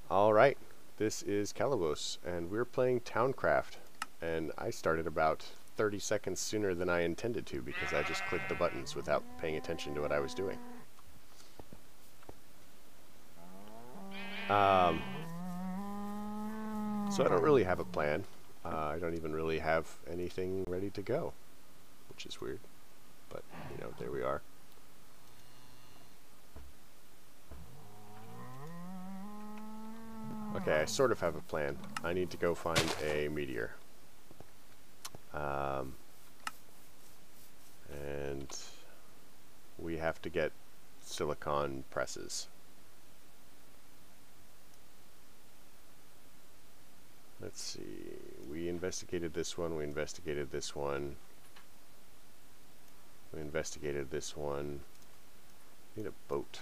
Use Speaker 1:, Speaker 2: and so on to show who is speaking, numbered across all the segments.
Speaker 1: Alright, this is Calibos, and we're playing Towncraft, and I started about 30 seconds sooner than I intended to because I just clicked the buttons without paying attention to what I was doing. So I don't really have a plan. I don't even really have anything ready to go, which is weird, but you know, there we are. Okay, I sort of have a plan. I need to go find a meteor. And we have to get silicon presses. Let's see, we investigated this one, we investigated this one, we investigated this one. We need a boat.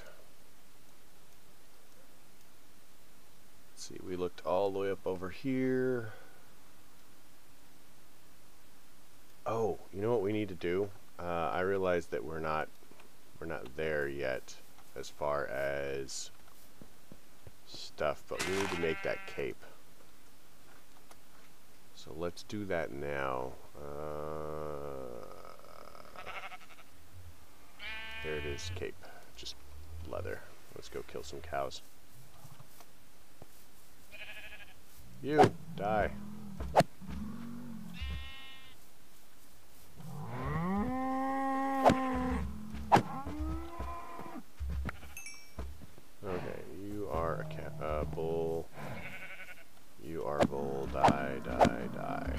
Speaker 1: Let's see, we looked all the way up over here. Oh, you know what we need to do? I realized that we're not there yet as far as stuff, but we need to make that cape. So let's do that now. There it is, cape. Just leather. Let's go kill some cows. You, die. Okay, you are a bull. You are bull. Die, die, die.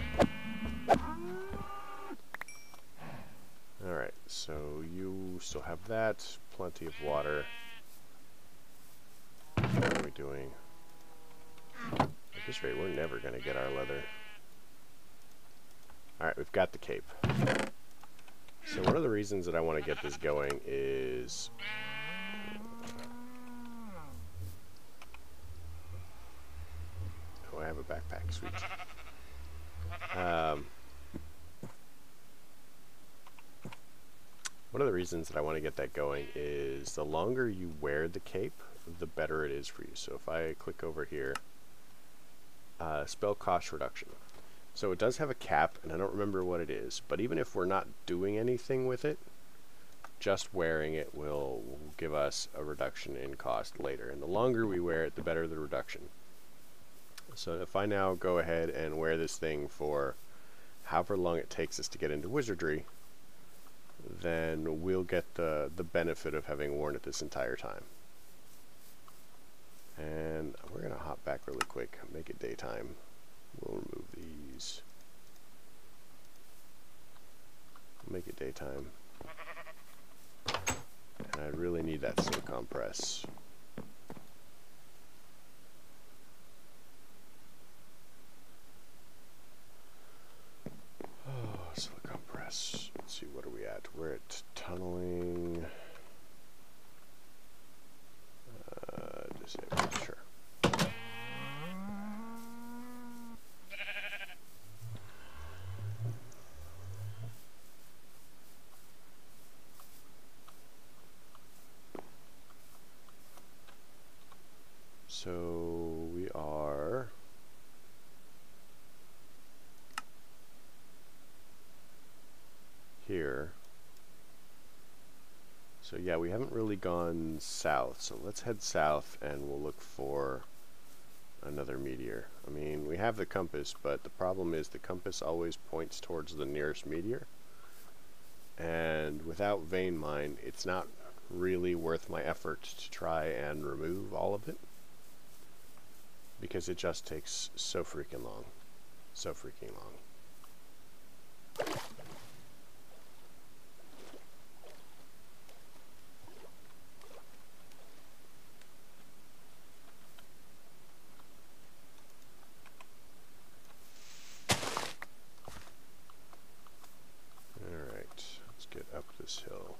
Speaker 1: Alright, so you still have that. Plenty of water. What are we doing? At this rate, we're never going to get our leather. Alright, we've got the cape. So one of the reasons that I want to get this going is... Oh, I have a backpack, sweet. One of the reasons that I want to get that going is the longer you wear the cape, the better it is for you. So if I click over here, spell cost reduction. So it does have a cap, and I don't remember what it is, but even if we're not doing anything with it, just wearing it will give us a reduction in cost later. And the longer we wear it, the better the reduction. So if I now go ahead and wear this thing for however long it takes us to get into wizardry, then we'll get the benefit of having worn it this entire time. And we're going to hop back really quick, make it daytime. We'll remove these. Make it daytime. And I really need that silicon press. Oh, silicon press. Let's see, what are we at? We're at tunneling. Disable, sure. So we are here. So yeah, we haven't really gone south, so let's head south and we'll look for another meteor. I mean, we have the compass, but the problem is the compass always points towards the nearest meteor. And without vein mine, it's not really worth my effort to try and remove all of it, because it just takes so freaking long. So freaking long. Up this hill.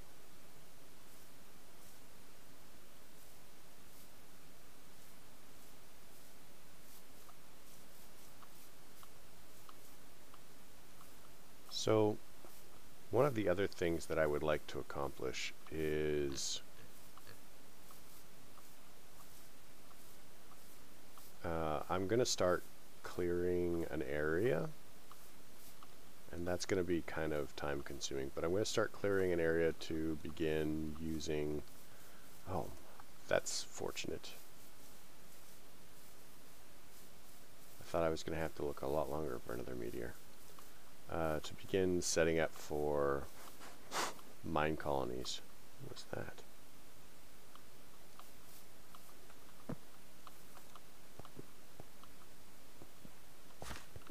Speaker 1: So One of the other things that I would like to accomplish is I'm going to start clearing an area, and that's going to be kind of time consuming, but I'm going to start clearing an area to begin using, oh, that's fortunate. I thought I was going to have to look a lot longer for another meteor. To begin setting up for mine colonies. What's that?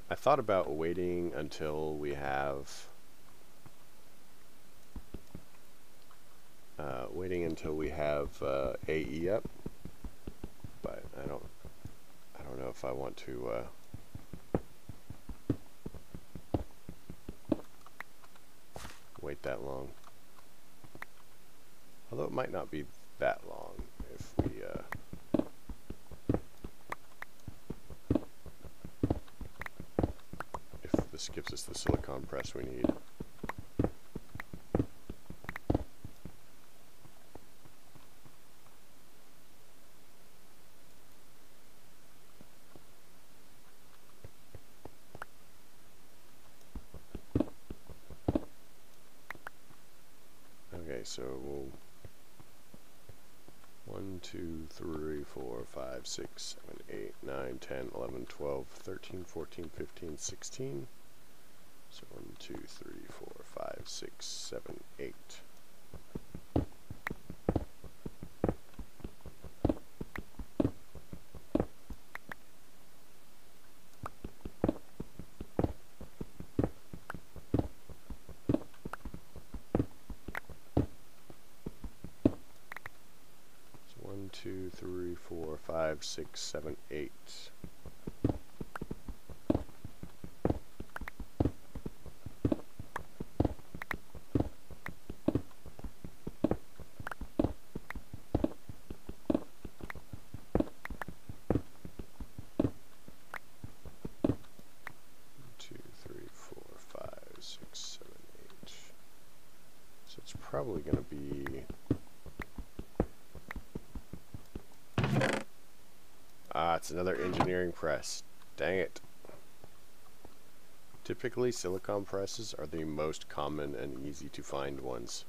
Speaker 1: I thought about waiting until we have AE up, but I don't know if I want to wait that long. Although it might not be that long if we if this gives us the silicon press we need. Okay, so we'll 1, 2, 3, 4, 5, 6, 7, 8, 9, 10, 11, 12, 13, 14, 15, 16. So 1, 2, 3, 4, 5, 6, 7, 8. So 1, 2, 3, 4, 5, 6, 7, 8. Probably going to be it's another engineering press. Dang it. Typically silicon presses are the most common and easy to find ones,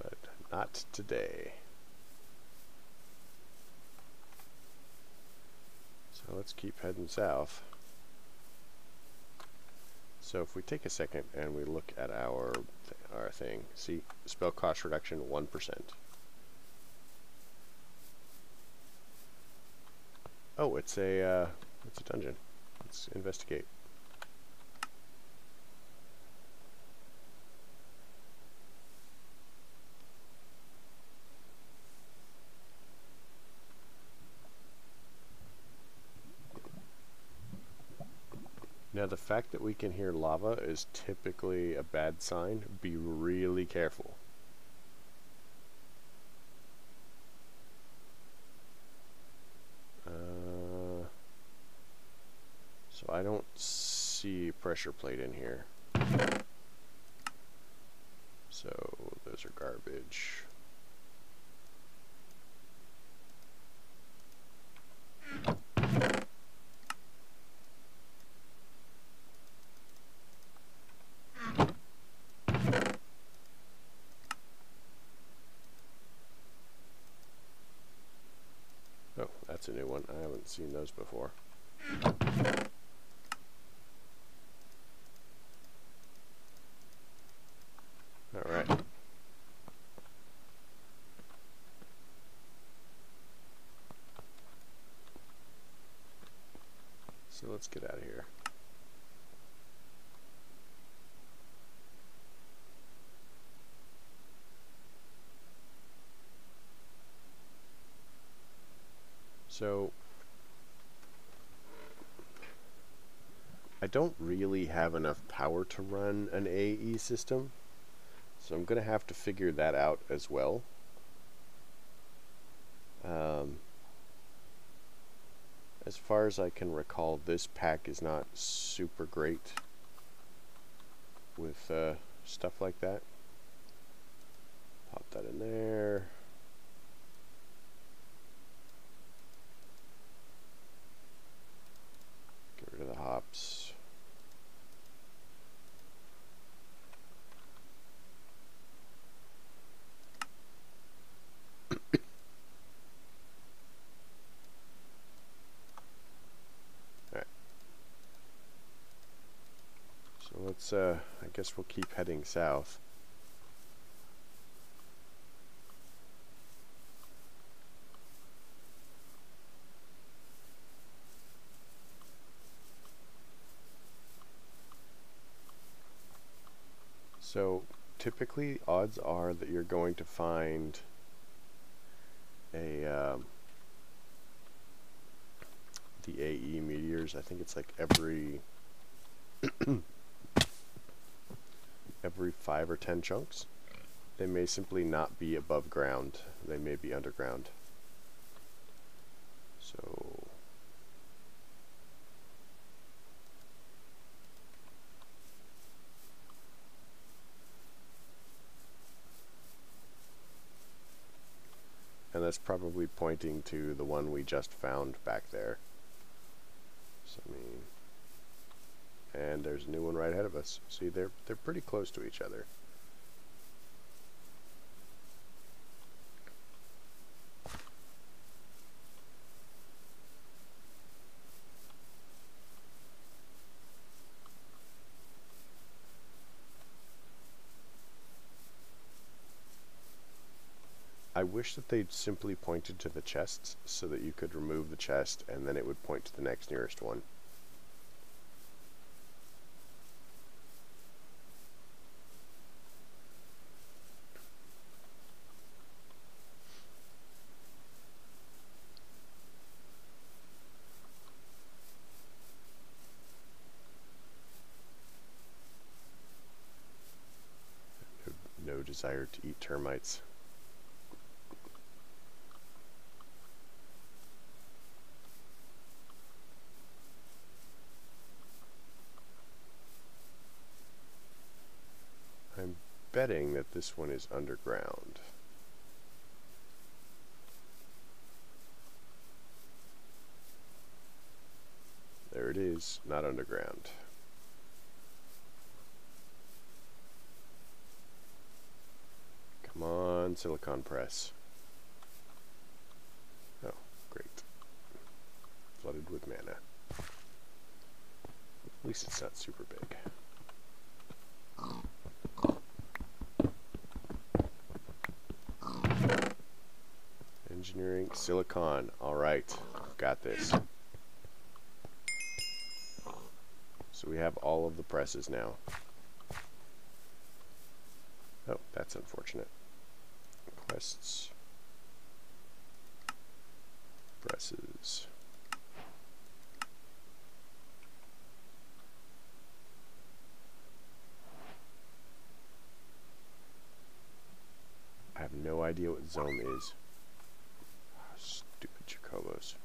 Speaker 1: but not today. So let's keep heading south. So if we take a second and we look at our thing, see, spell cost reduction 1%. Oh, it's a dungeon. Let's investigate. Now the fact that we can hear lava is typically a bad sign. Be really careful. So I don't see pressure plate in here. So those are garbage. Oh, that's a new one. I haven't seen those before. Alright. So let's get out of here. So I don't really have enough power to run an AE system, so I'm going to have to figure that out as well. As far as I can recall, this pack is not super great with stuff like that. Pop that in there. Get rid of the hops. Alright. So let's, I guess we'll keep heading south. So typically odds are that you're going to find a the AE meteors. I think it's like every every 5 or 10 chunks. They may simply not be above ground. They may be underground. So and that's probably pointing to the one we just found back there. So, I mean, and there's a new one right ahead of us. See, they're pretty close to each other. I wish that they'd simply pointed to the chests so that you could remove the chest and then it would point to the next nearest one. No desire to eat termites. I'm betting that this one is underground. There it is, not underground. Come on, silicon press. Oh, great. Flooded with mana. At least it's not super big. Engineering, silicon. Alright, got this. So we have all of the presses now. Oh, that's unfortunate. Quests. Presses. I have no idea what zone is. Oh, stupid Calibos.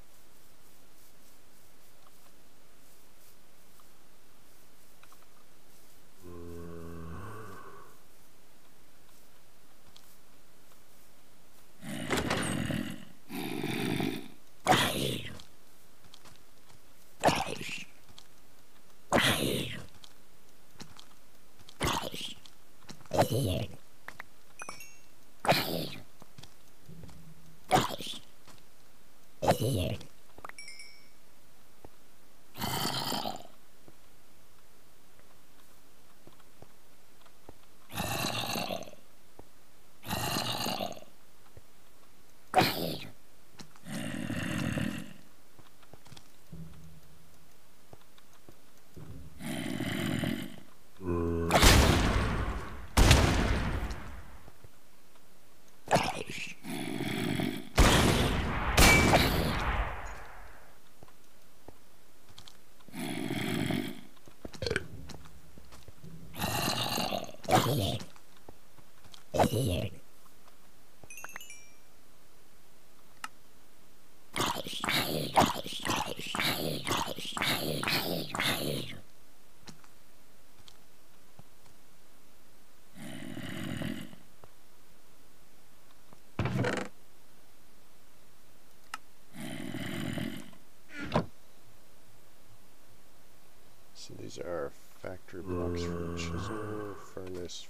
Speaker 1: These are factory blocks for chisel, furnace.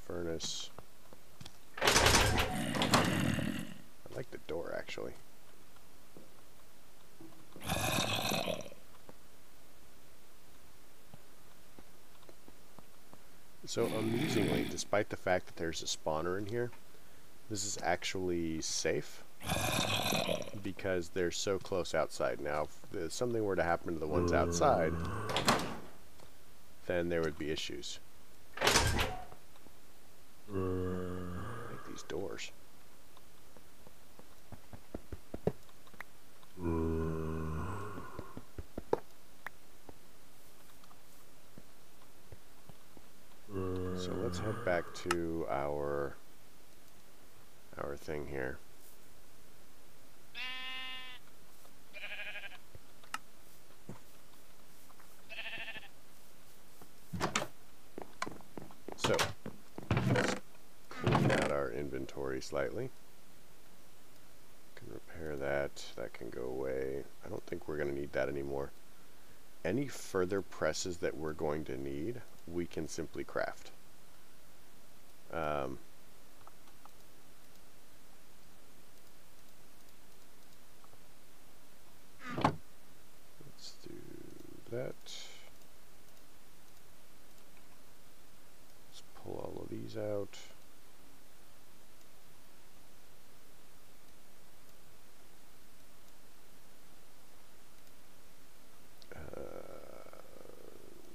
Speaker 1: I like the door, actually. So amusingly, despite the fact that there's a spawner in here, this is actually safe because they're so close outside. Now, if something were to happen to the ones outside, then there would be issues. Make these doors. So let's head back to our thing here. So let's clean out our inventory slightly. Can repair that. That can go away. I don't think we're going to need that anymore. Any further presses that we're going to need, we can simply craft. Let's do that. Let's pull all of these out.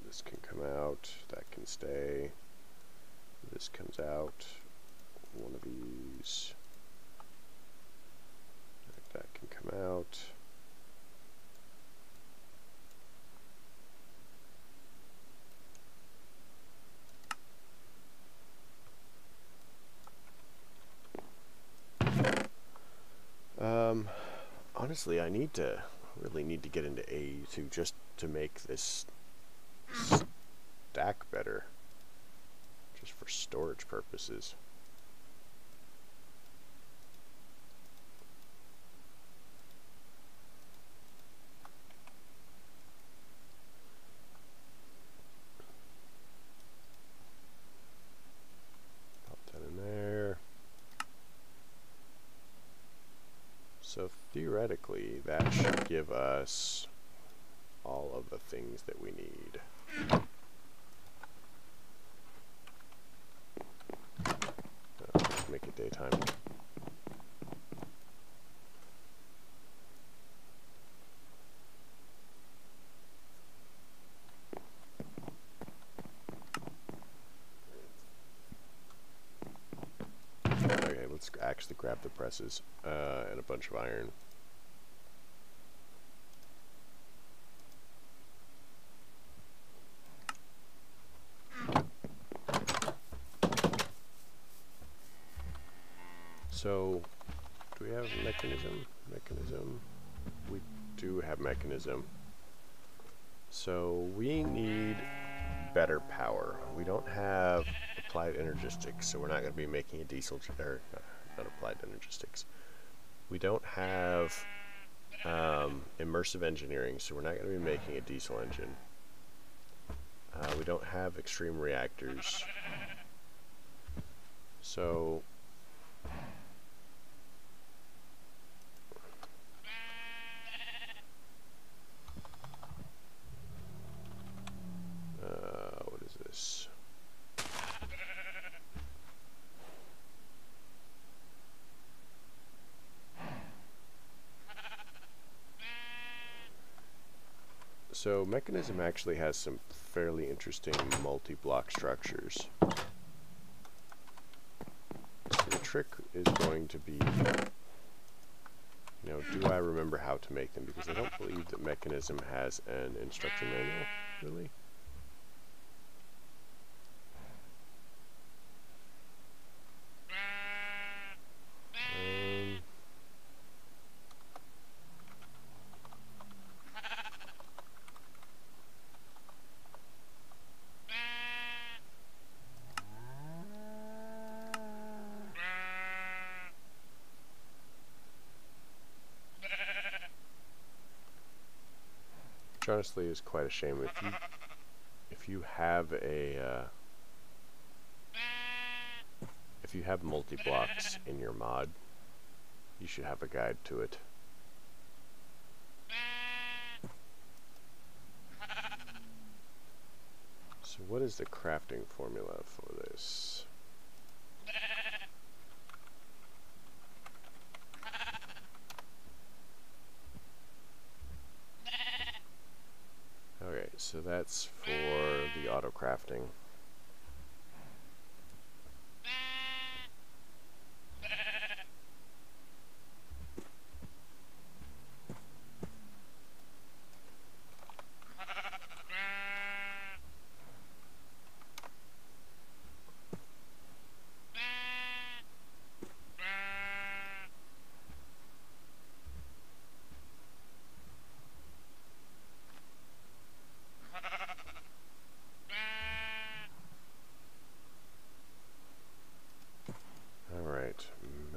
Speaker 1: This can come out, that can stay. This comes out. One of these. That can come out. Honestly, I really need to get into A2 just to make this stack better, just for storage purposes. Pop that in there. So theoretically, that should give us all of the things that we need. Let's make it daytime. Okay, let's actually grab the presses and a bunch of iron. So, do we have mechanism? We do have mechanism. So, we need better power. We don't have applied energistics, so we're not going to be making a diesel, or not applied energistics. We don't have immersive engineering, so we're not going to be making a diesel engine. We don't have extreme reactors. So, what is this? So mechanism actually has some fairly interesting multi-block structures. So the trick is going to be, do I remember how to make them? Because I don't believe that mechanism has an instruction manual, really. Which honestly is quite a shame. If you have a if you have multi-blocks in your mod, you should have a guide to it. So what is the crafting formula for this? Okay, so that's for the auto crafting.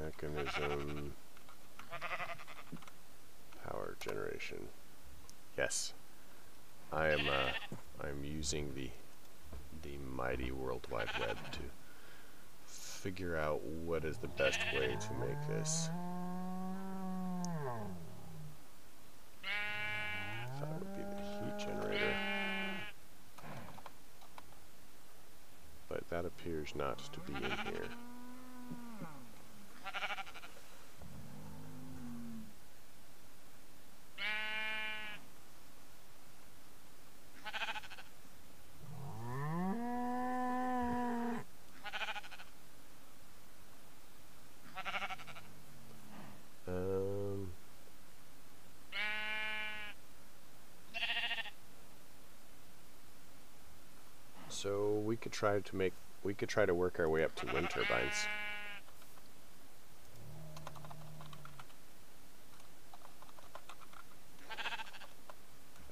Speaker 1: Mechanism, power generation. Yes, I am using the mighty World Wide Web to figure out what is the best way to make this. I thought it would be the heat generator, but that appears not to be in here. So we could try to work our way up to wind turbines.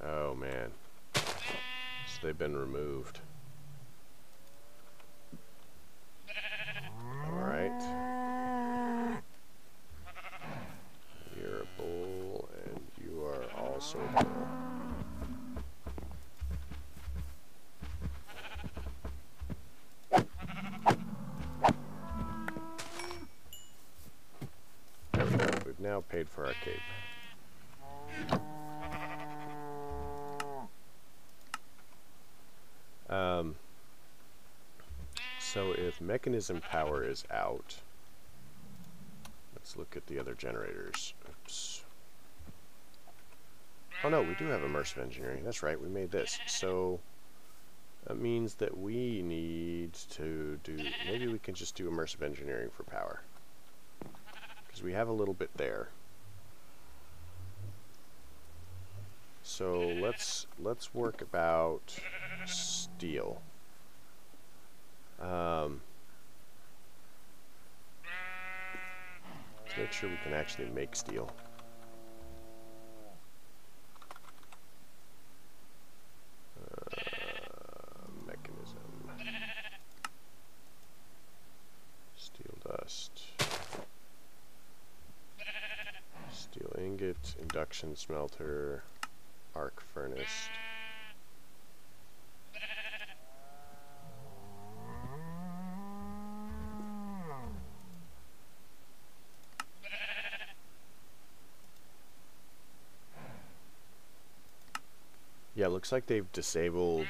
Speaker 1: Oh man. So they've been removed. Alright. You're a bull and you are also a bull. Now paid for our cape. So if mechanism power is out, let's look at the other generators. Oops. Oh no, we do have immersive engineering. That's right, we made this. So that means that we need to do, maybe we can just do immersive engineering for power, because we have a little bit there. So let's work about steel. Let's make sure we can actually make steel. Mechanism. Steel dust. Steel ingot, induction smelter, arc furnace. Yeah, it looks like they've disabled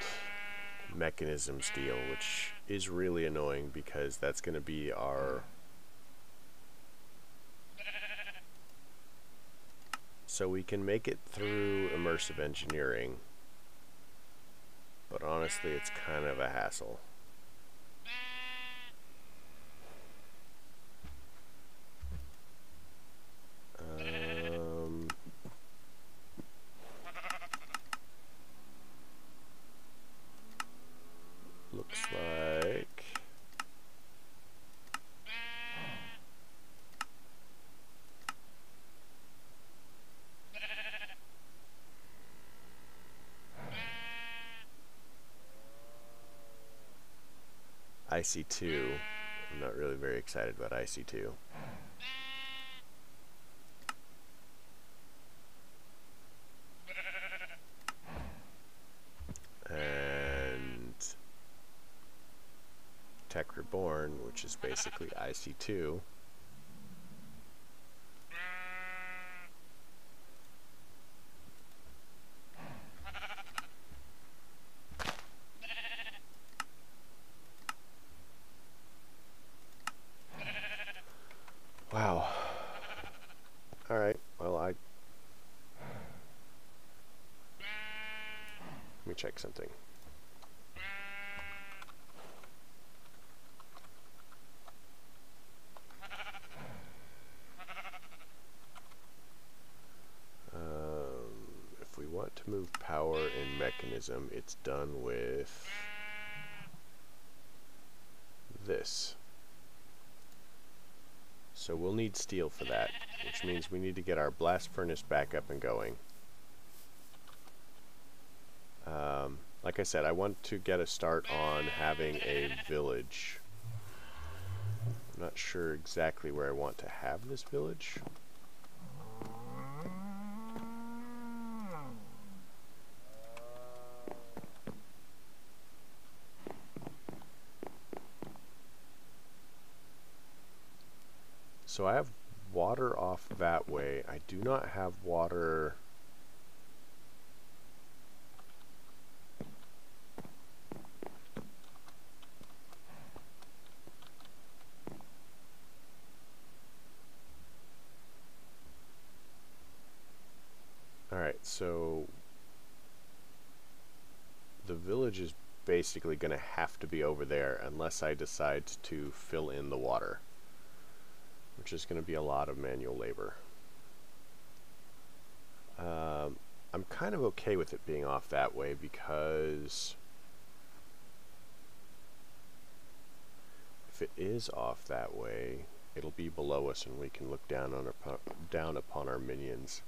Speaker 1: mechanism steel, which is really annoying because that's going to be our... So we can make it through immersive engineering, but honestly it's kind of a hassle. Looks like IC2. I'm not really very excited about IC2. And which is basically IC2. Wow. Alright, well, let me check something. If we want to move power in mechanism, it's done with this. So we'll need steel for that, which means we need to get our blast furnace back up and going. Like I said, I want to get a start on having a village. I'm not sure exactly where I want to have this village. So I have water off that way. I do not have water. Alright, so the village is basically going to have to be over there unless I decide to fill in the water, which is going to be a lot of manual labor. I'm kind of okay with it being off that way because if it is off that way, it'll be below us and we can look down upon our minions.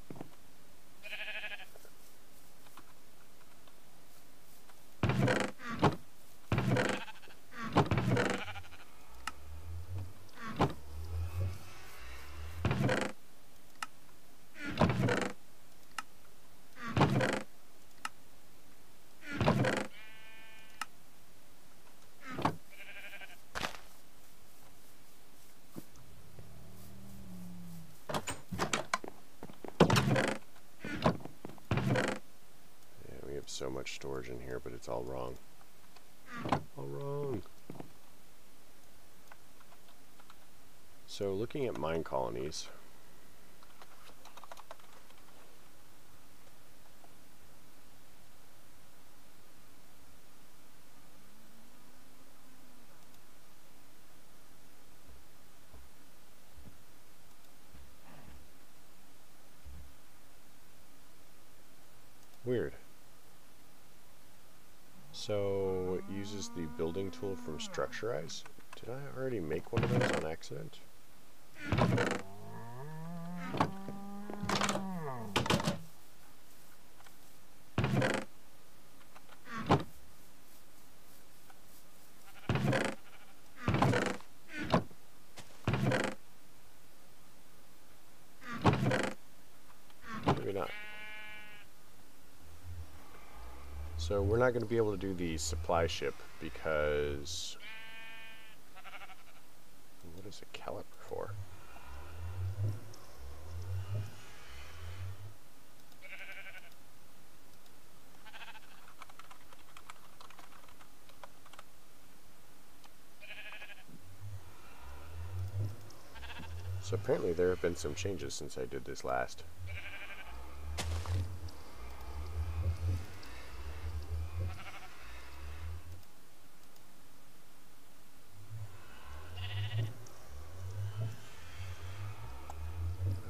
Speaker 1: So much storage in here, but it's all wrong. All wrong. So looking at mine colonies, weird. So it uses the building tool from Structurize. Did I already make one of those on accident? Maybe not. So we're not going to be able to do the supply ship because... What is a caliper for? So apparently there have been some changes since I did this last.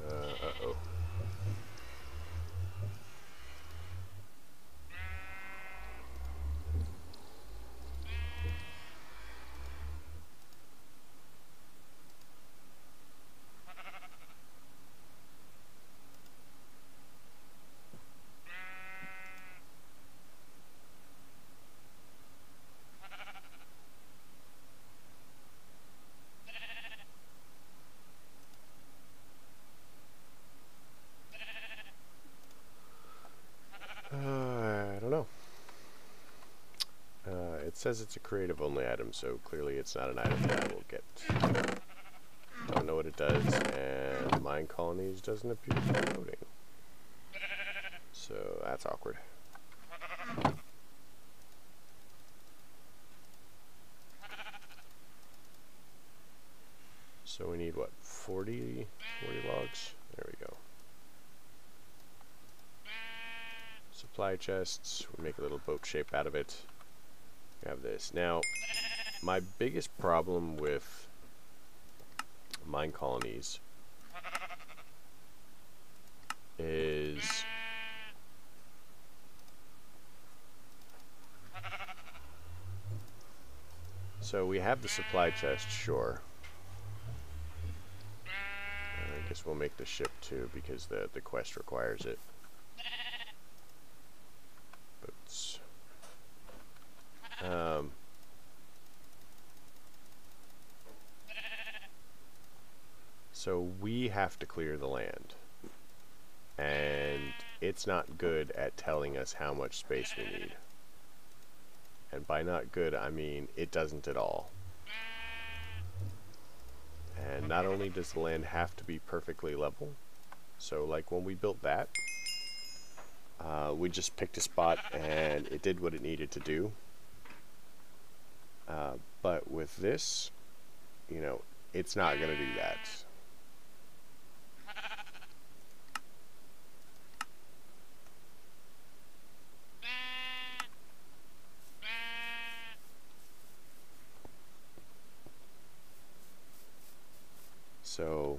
Speaker 1: Uh-oh. says it's a creative only item, so clearly it's not an item that I will get. Don't know what it does, and mine colonies doesn't appear to be loading. So that's awkward. So we need what, 40 logs? There we go. Supply chests, we make a little boat shape out of it. We have this. Now, my biggest problem with mine colonies is so we have the supply chest, sure. I guess we'll make the ship too because the quest requires it. But so we have to clear the land, and it's not good at telling us how much space we need. And by not good, I mean it doesn't at all. And not only does the land have to be perfectly level, so like when we built that, we just picked a spot and it did what it needed to do. But with this, you know, it's not going to do that. So,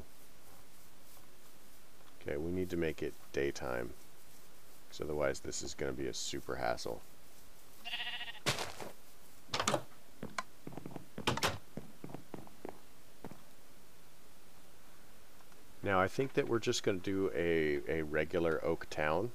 Speaker 1: okay, we need to make it daytime, because otherwise this is going to be a super hassle. Now I think that we're just going to do a regular oak town.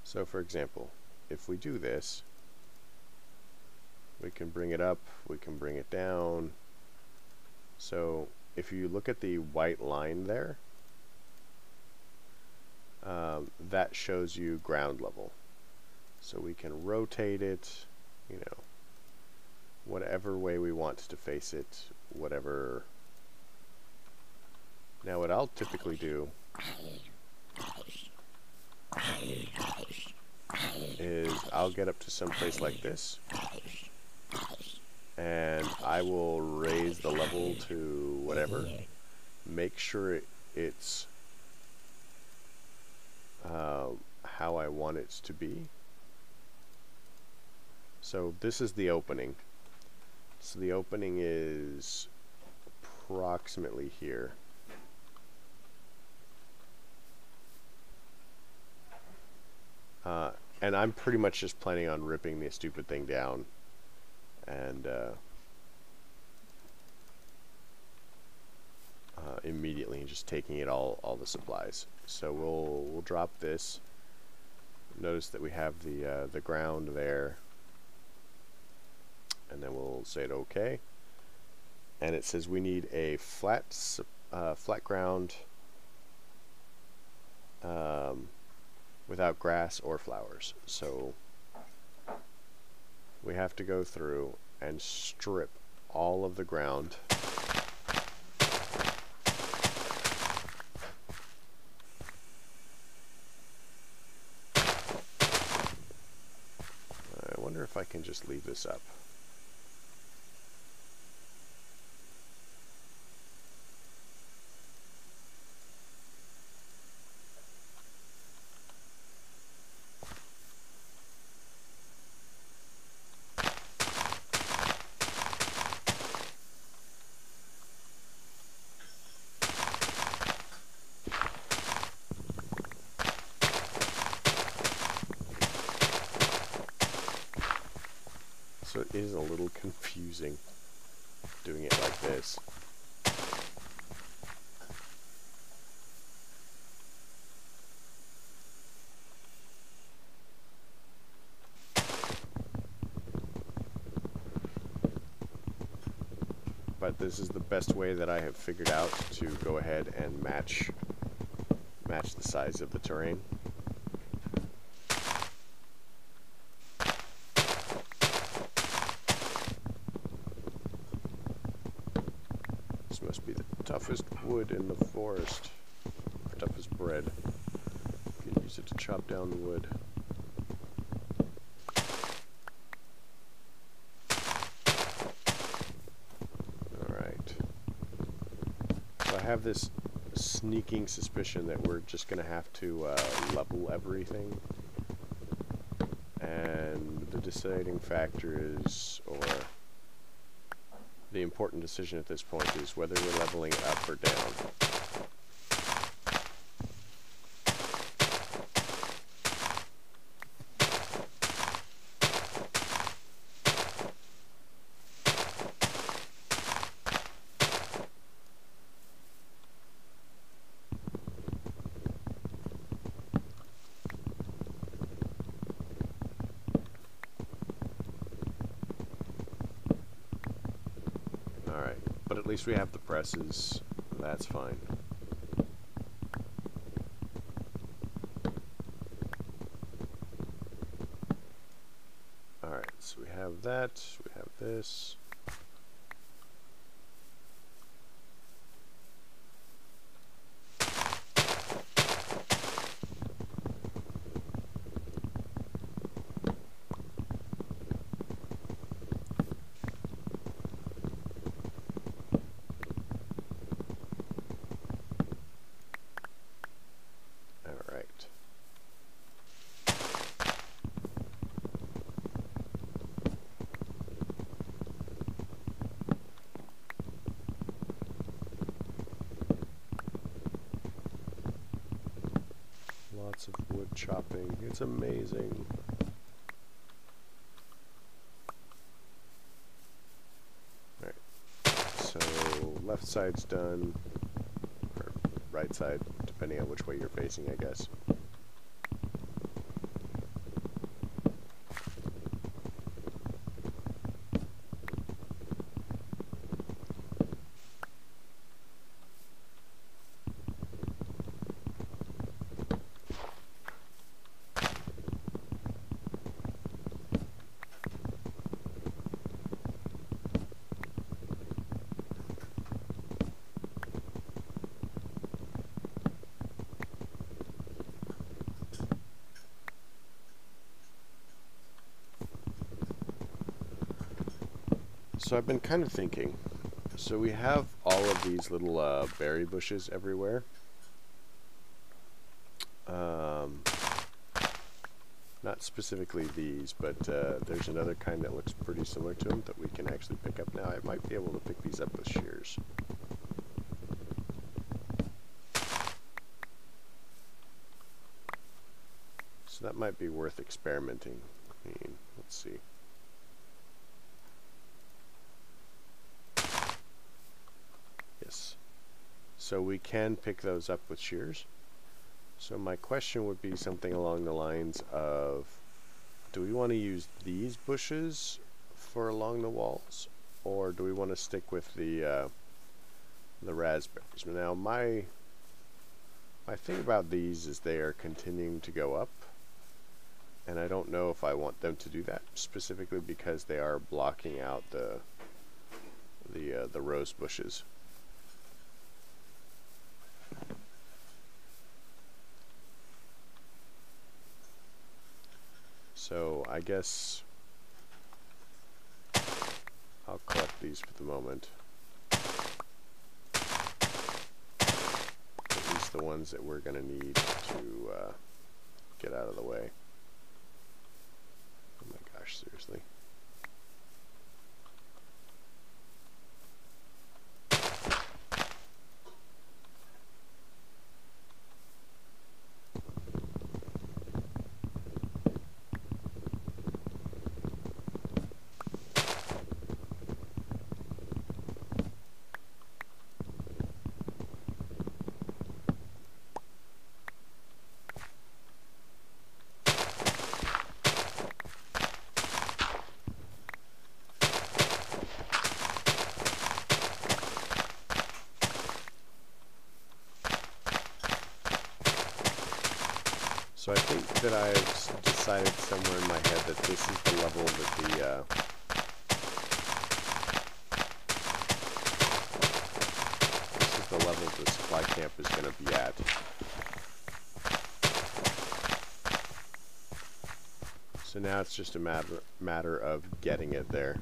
Speaker 1: So for example, if we do this, we can bring it up, we can bring it down. So if you look at the white line there, that shows you ground level. So we can rotate it, you know, whatever way we want to face it, whatever. Now what I'll typically do is I'll get up to some place like this, and I will raise the level to whatever, make sure it's how I want it to be. So this is the opening. So the opening is approximately here. And I'm pretty much just planning on ripping this stupid thing down and immediately just taking it all the supplies. So we'll drop this. Notice that we have the ground there, and then we'll say it okay. And it says we need a flat ground without grass or flowers. So we have to go through and strip all of the ground. I wonder if I can just leave this up. So it is a little confusing doing it like this. but this is the best way that I have figured out to go ahead and match the size of the terrain. This must be the toughest wood in the forest, or toughest bread. You can use it to chop down the wood. I have this sneaking suspicion that we're just going to have to level everything, and the deciding factor is, or the important decision at this point is whether we're leveling it up or down. But at least we have the presses. That's fine. Alright, so we have that, we have this. Lots of wood chopping. It's amazing. Alright. So left side's done. Or right side, depending on which way you're facing, I guess. So I've been kind of thinking, so we have all of these little berry bushes everywhere. Not specifically these, but there's another kind that looks pretty similar to them that we can actually pick up now. I might be able to pick these up with shears. So that might be worth experimenting. I mean, let's see. Yes. So we can pick those up with shears. So my question would be something along the lines of, do we want to use these bushes for along the walls, or do we want to stick with the raspberries? Now my thing about these is they are continuing to go up, and I don't know if I want them to do that, specifically because they are blocking out the rose bushes. So I guess I'll collect these for the moment. At least the ones that we're going to need to get out of the way. Oh my gosh, seriously. So I think that I've decided somewhere in my head that this is the level that the supply camp is going to be at. So now it's just a matter of getting it there.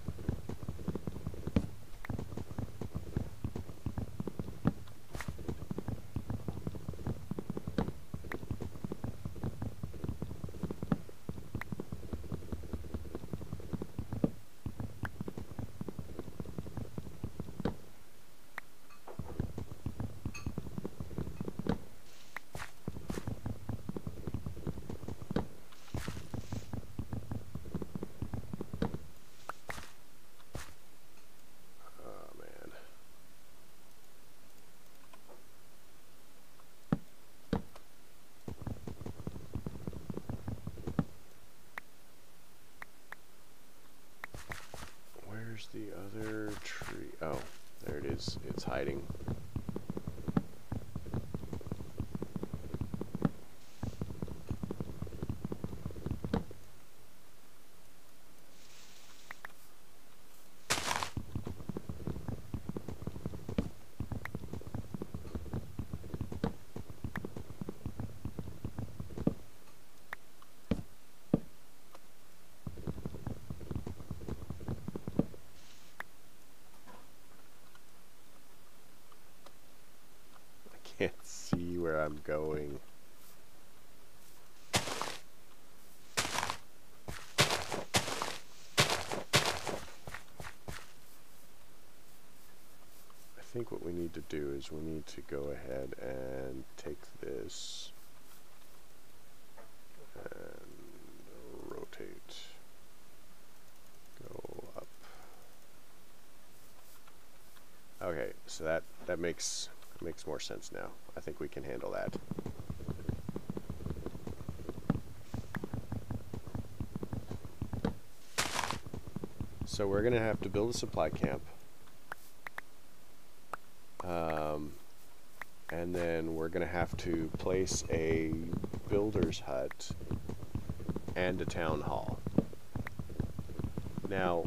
Speaker 1: Where's the other tree? Oh, there it is. It's hiding. Can't see where I'm going. I think what we need to do is we need to go ahead and take this and rotate. Go up. Okay, so that makes more sense now. I think we can handle that. So we're going to have to build a supply camp. And then we're going to have to place a builder's hut and a town hall. Now,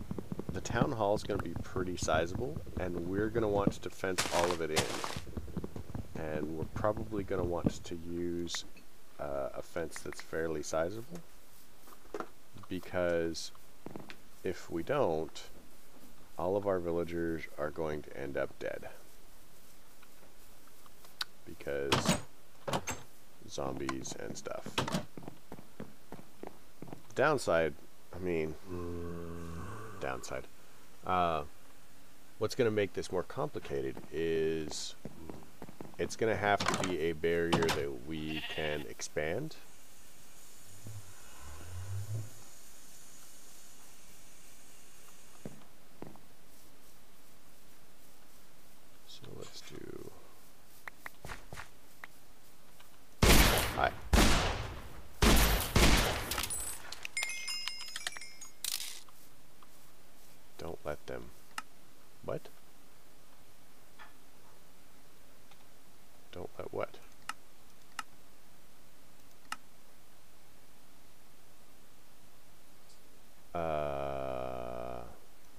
Speaker 1: the town hall is going to be pretty sizable, and we're going to want to fence all of it in. And we're probably going to want to use a fence that's fairly sizable, because if we don't, all of our villagers are going to end up dead. Because zombies and stuff. Downside, downside. What's going to make this more complicated is it's going to have to be a barrier that we can expand. So let's do... Hi. Don't let them... What? Don't let what?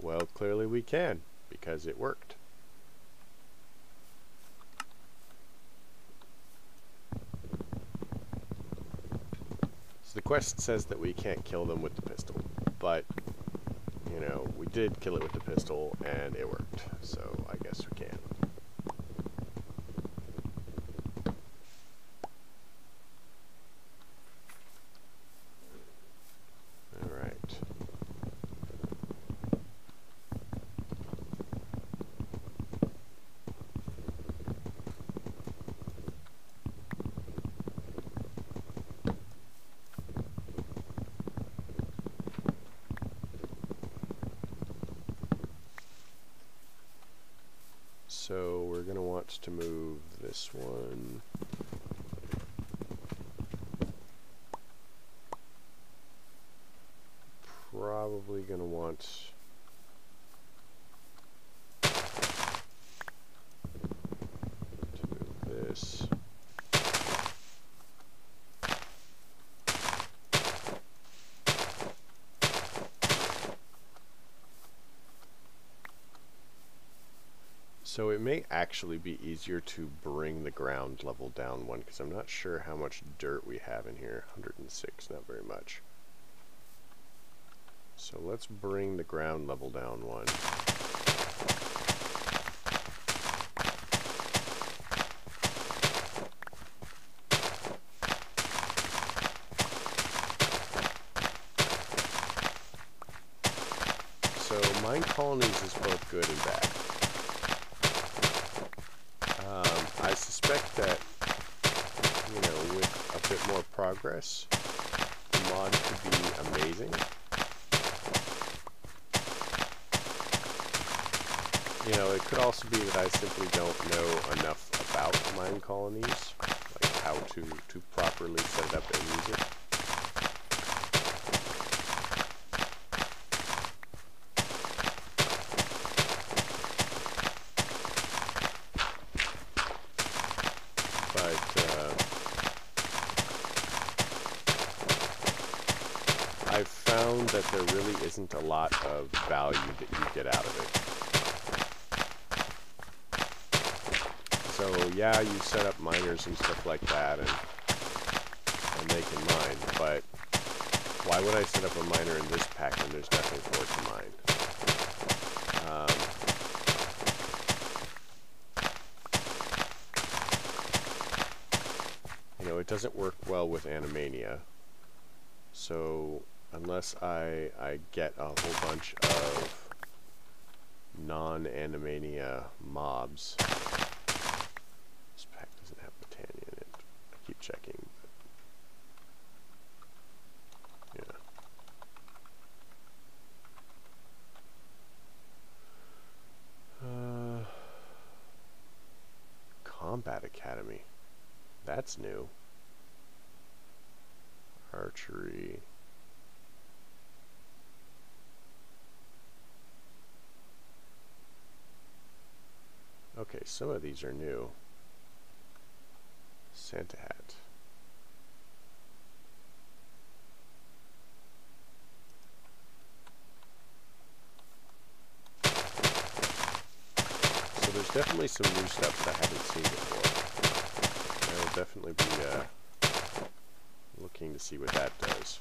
Speaker 1: Well, clearly we can, because it worked. So the quest says that we can't kill them with the pistol, but, you know, we did kill it with the pistol, and it worked, so I guess we can. So we're going to want to move this one. Probably going to want to move this. So it may actually be easier to bring the ground level down one, because I'm not sure how much dirt we have in here. 106, not very much. So let's bring the ground level down one. So mine colonies is both good and bad. I suspect that, you know, with a bit more progress, the mod could be amazing. You know, it could also be that I simply don't know enough about mine colonies, like how to properly set it up and use it. I've found that there really isn't a lot of value that you get out of it. So yeah, you set up miners and stuff like that, and they can mine, but why would I set up a miner in this pack when there's nothing for it to mine? You know, it doesn't work well with Animania, so unless I get a whole bunch of non-Animania mobs. This pack doesn't have Botania in it. I keep checking. But yeah. Combat Academy. That's new. Archery. Okay, some of these are new. Santa hat. So there's definitely some new stuff that I haven't seen before. I will definitely be looking to see what that does.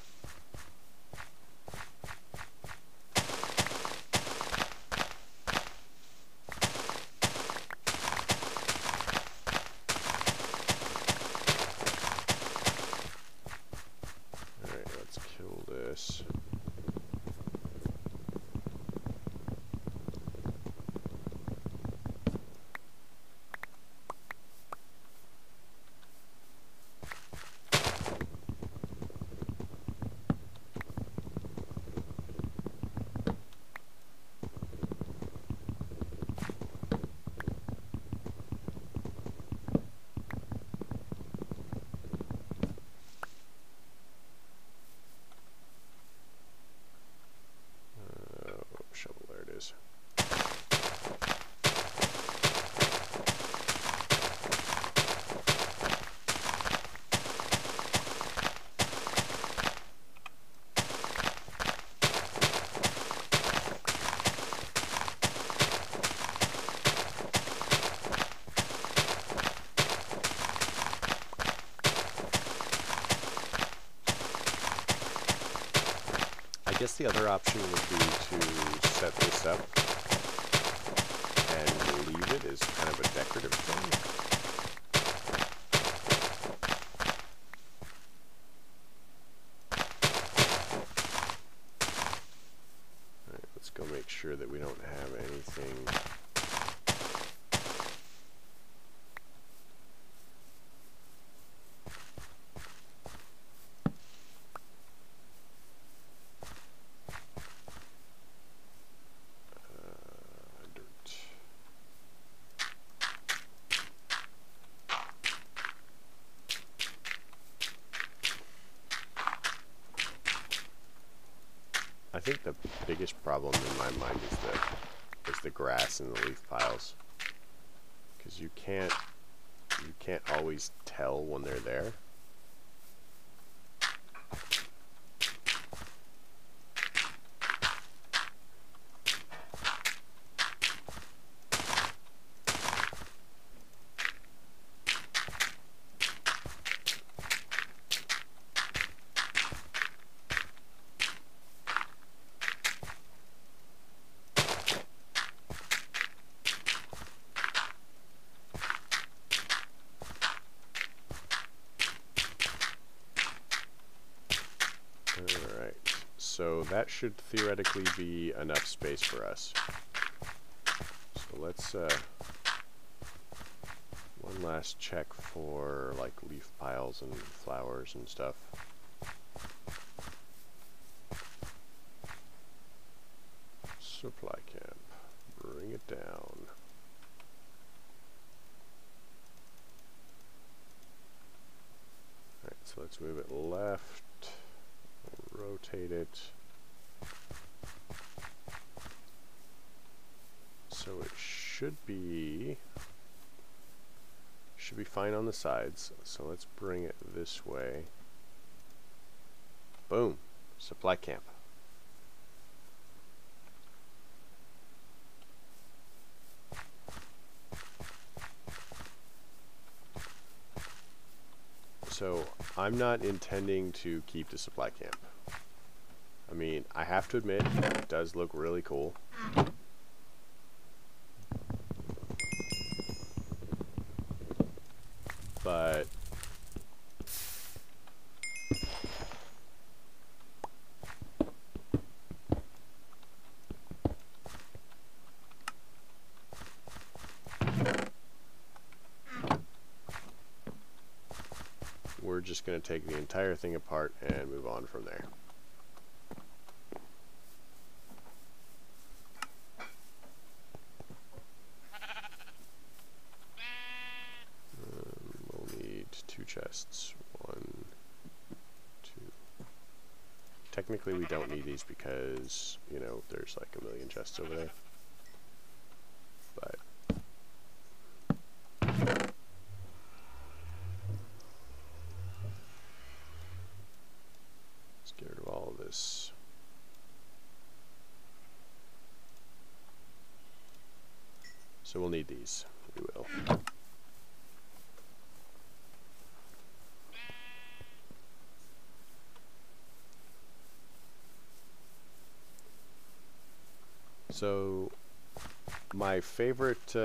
Speaker 1: I guess the other option would be to set this up and leave it as kind of a decorative thing. Alright, let's go make sure that we don't have anything. I think the biggest problem in my mind is the grass and the leaf piles, because you can't always tell when they're there. that should theoretically be enough space for us. So let's one last check for like leaf piles and flowers and stuff. Supply camp, bring it down. Alright, so let's move it left, rotate it. So it should be fine on the sides. So let's bring it this way. Boom, supply camp. So I'm not intending to keep the supply camp. I mean, I have to admit, it does look really cool. But we're just going to take the entire thing apart and move on from there. We'll need 2 chests. 1, 2. Technically we don't need these because, you know, there's like a million chests over there. But let's get rid of all of this. So we'll need these. We will. So my favorite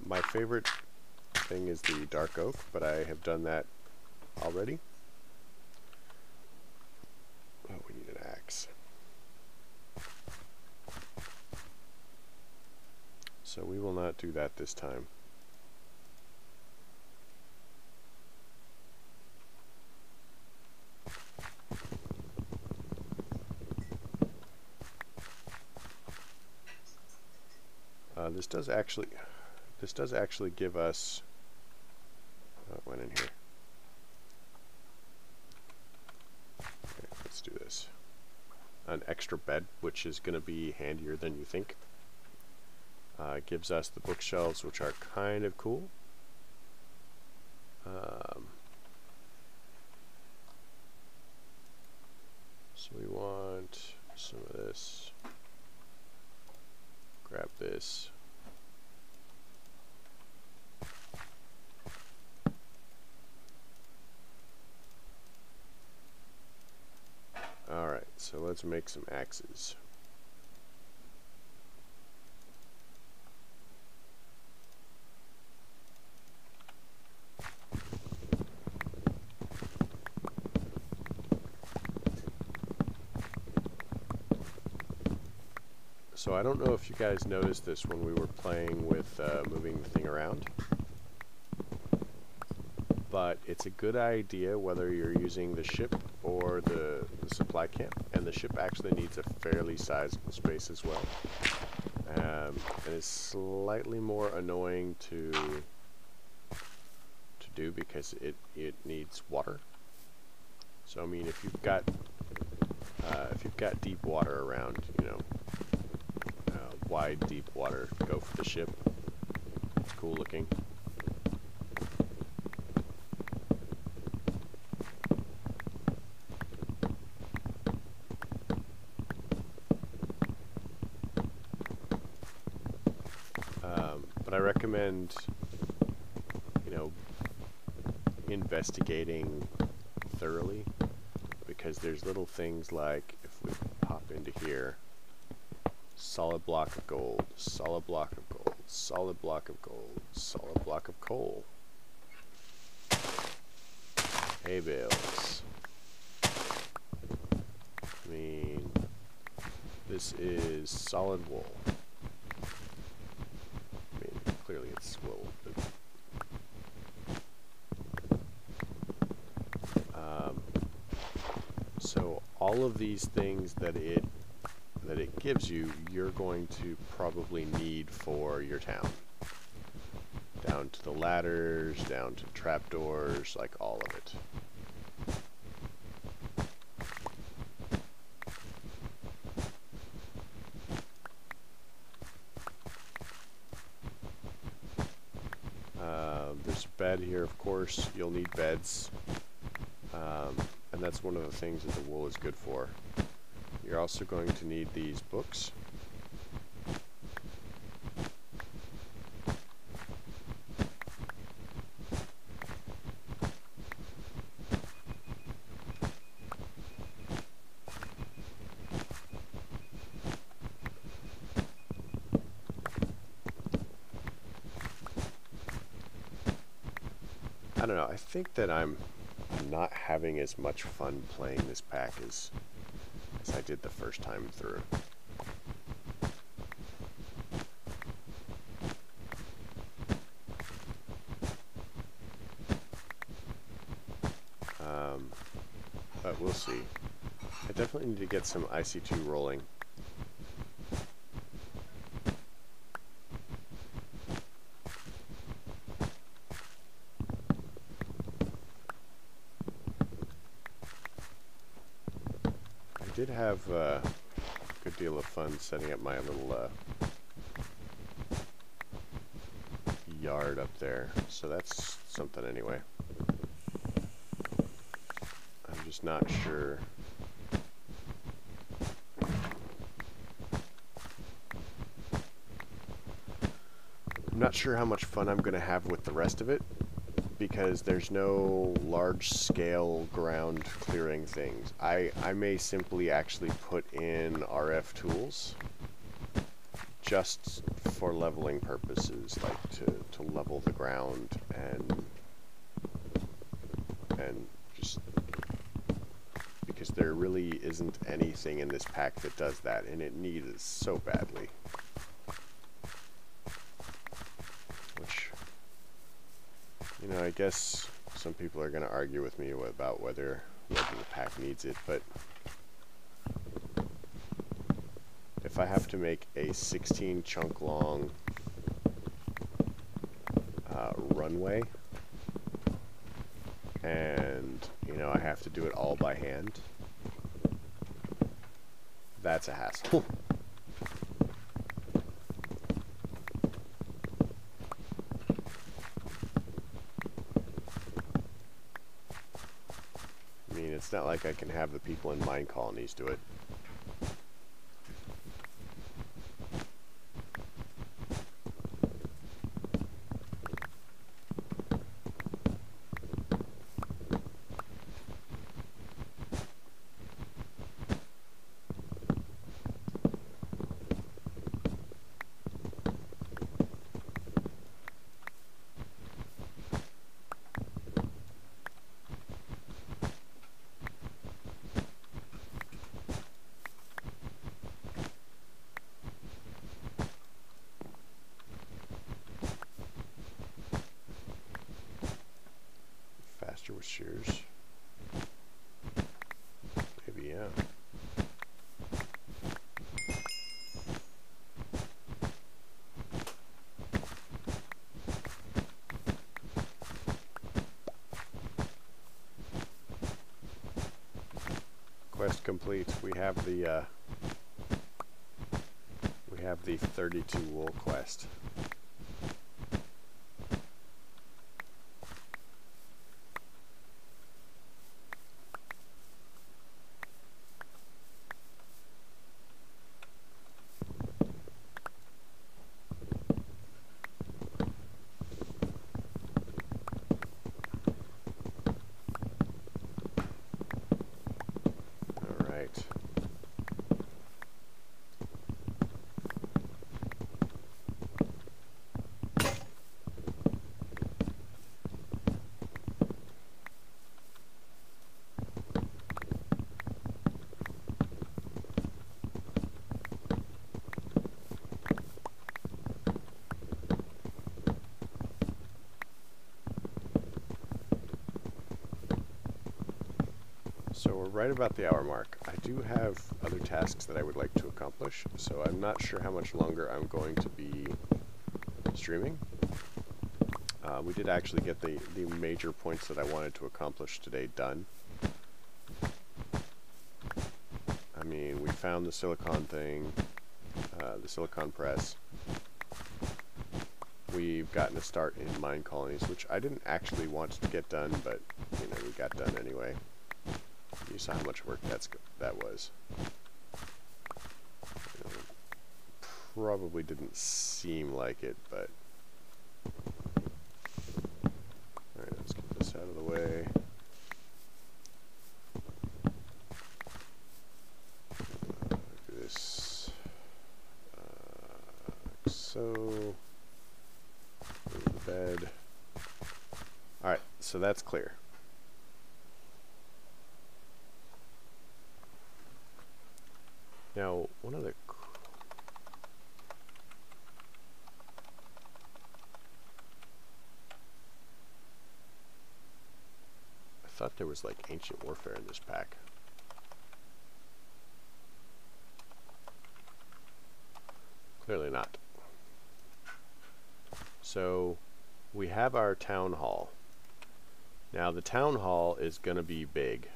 Speaker 1: my favorite thing is the dark oak, but I have done that already. Oh, we need an axe. So we will not do that this time. This does actually give us, oh, it went in here. Okay, let's do this. An extra bed, which is going to be handier than you think. It gives us the bookshelves, which are kind of cool. So we want some of this. Grab this. Alright, so let's make some axes. So I don't know if you guys noticed this when we were playing with moving the thing around, but it's a good idea whether you're using the ship or the supply camp, and the ship actually needs a fairly sizable space as well, and it's slightly more annoying to do because it needs water. So I mean, if you've got deep water around, you know, wide deep water, go for the ship. It's cool looking. But I recommend, you know, investigating thoroughly, because there's little things like, if we pop into here, solid block of gold, solid block of Solid block of gold. Solid block of coal. Hay bales. I mean, this is solid wool. I mean, clearly it's wool, but so all of these things that it gives you, you're going to probably need for your town. Down to the ladders, down to trapdoors, like all of it. There's a bed here, of course. You'll need beds. And that's one of the things that the wool is good for. You're also going to need these books. I don't know, I think that I'm not having as much fun playing this pack as I did the first time through. But we'll see. I definitely need to get some IC2 rolling. I did have a good deal of fun setting up my little yard up there, so that's something anyway. I'm just not sure. I'm not sure how much fun I'm going to have with the rest of it, because there's no large-scale ground clearing things. I may simply actually put in RF tools just for leveling purposes, like to level the ground and just because there really isn't anything in this pack that does that, and it needs it so badly. Which, you know, I guess some people are going to argue with me about whether the pack needs it, but if I have to make a 16 chunk long runway, and you know I have to do it all by hand, that's a hassle. I mean, it's not like I can have the people in mine colonies do it. With shears. Maybe, yeah. Quest complete. We have the 32 wool quest. So we're right about the hour mark. I do have other tasks that I would like to accomplish, so I'm not sure how much longer I'm going to be streaming. We did actually get the major points that I wanted to accomplish today done. I mean, we found the silicon thing, the silicon press. We've gotten a start in mine colonies, which I didn't actually want to get done, but you know, we got done anyway. You saw how much work that was. You know, probably didn't seem like it, but alright, let's get this out of the way. Do this like so. Move the bed. Alright, so that's clear. Now, one of the I thought there was like ancient warfare in this pack. Clearly not. So, we have our town hall. Now, the town hall is going to be big,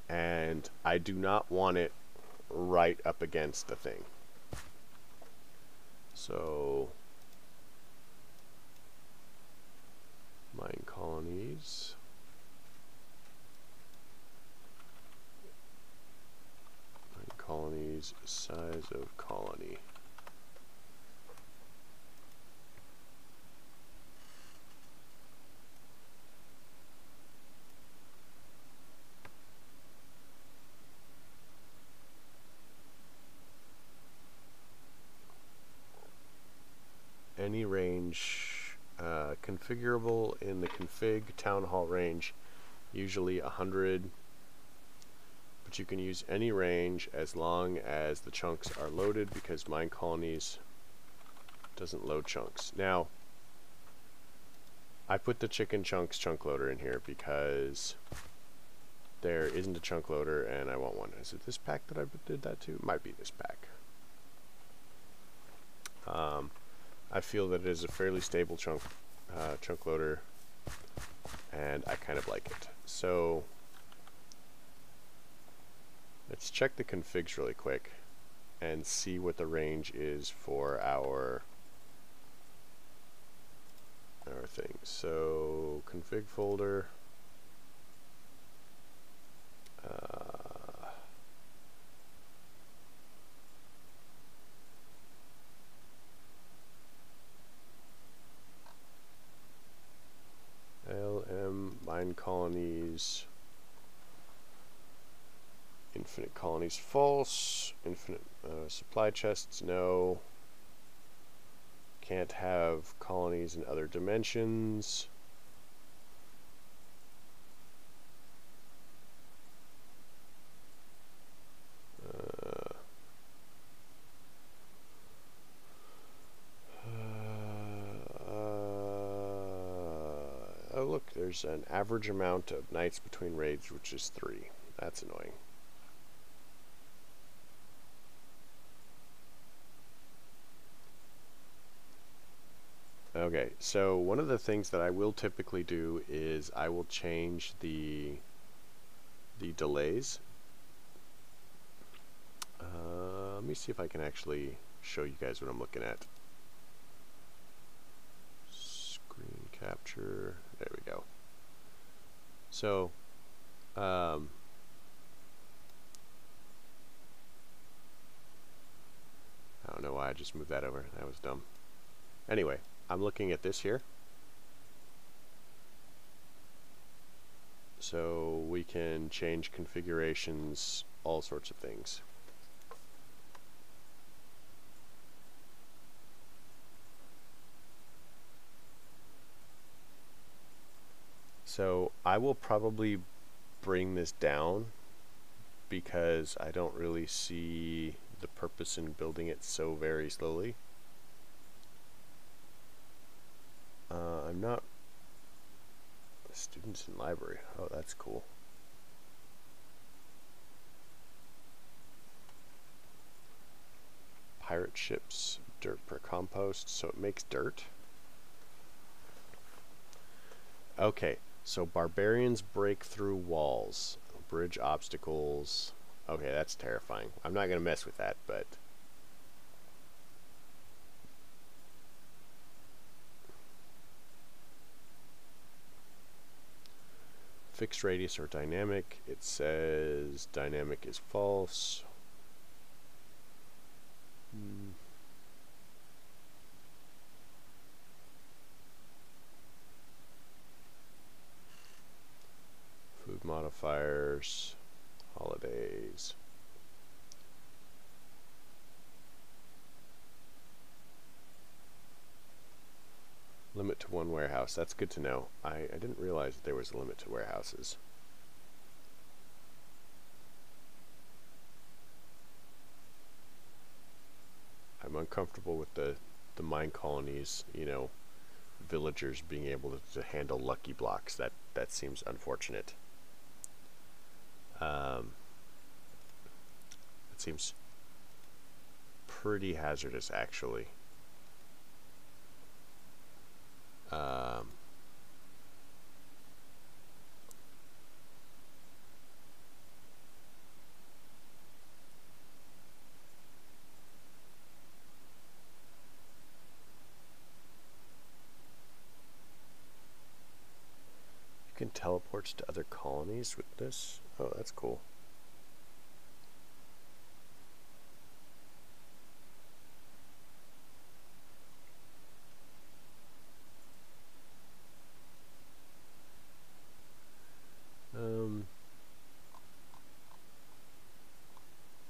Speaker 1: and I do not want it right up against the thing. So, mine colonies. Mine colonies, size of colony. Any range configurable in the config town hall range, usually 100, but you can use any range as long as the chunks are loaded, because mine colonies doesn't load chunks. Now, I put the chicken chunks chunk loader in here because there isn't a chunk loader and I want one. Is it this pack that I did that to? Might be this pack. I feel that it is a fairly stable chunk loader, and I kind of like it. So let's check the configs really quick and see what the range is for our thing. So config folder. LM mine colonies, infinite colonies false, infinite supply chests no, can't have colonies in other dimensions. Oh look, there's an average amount of nights between raids, which is 3. That's annoying. Okay, so one of the things that I will typically do is I will change the delays. Let me see if I can actually show you guys what I'm looking at. Screen capture. There we go. So, I don't know why I just moved that over. That was dumb. Anyway, I'm looking at this here. So we can change configurations, all sorts of things. So I will probably bring this down because I don't really see the purpose in building it so very slowly. I'm not students in library. Oh, that's cool. chips, dirt per compost, so it makes dirt. Okay, so barbarians break through walls, bridge obstacles. Okay, that's terrifying. I'm not going to mess with that, but... Fixed radius or dynamic. It says dynamic is false. Food modifiers, holidays. Limit to one warehouse. That's good to know. I didn't realize that there was a limit to warehouses. I'm uncomfortable with the mine colonies, you know, villagers being able to handle lucky blocks. That seems unfortunate. It seems pretty hazardous, actually. You can teleport to other colonies with this? Oh, that's cool.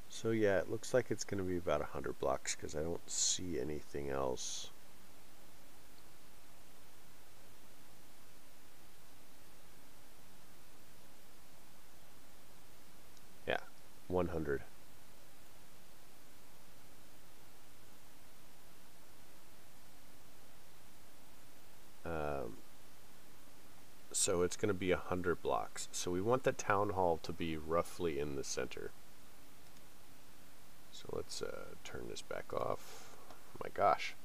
Speaker 1: So yeah, it looks like it's going to be about 100 blocks because I don't see anything else. Yeah, 100. So it's going to be 100 blocks. So we want the town hall to be roughly in the center. So let's turn this back off. Oh my gosh,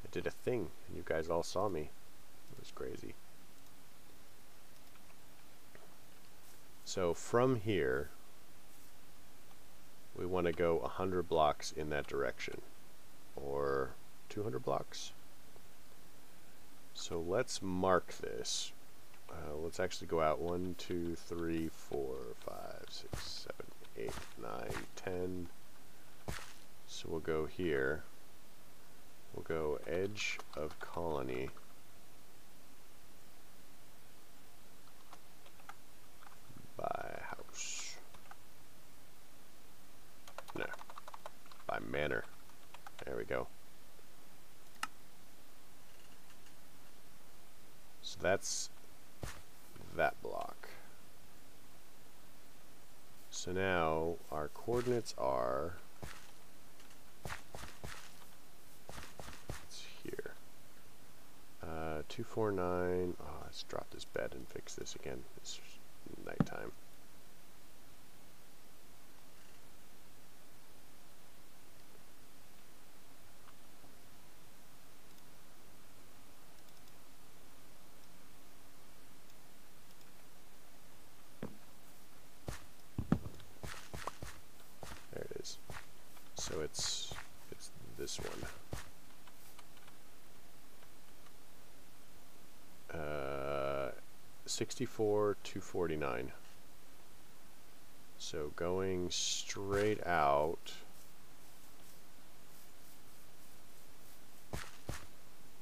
Speaker 1: I did a thing and you guys all saw me. It was crazy. So from here, we want to go 100 blocks in that direction, or 200 blocks. So let's mark this. Let's actually go out 1, 2, 3, 4, 5, 6, 7, 8, 9, 10. So we'll go here. We'll go edge of colony. By house. No. By manor. There we go. So that's that block. So now our coordinates are, it's here, 249. Oh, let's drop this bed and fix this again. It's nighttime. So it's this one. 64, 249. So going straight out,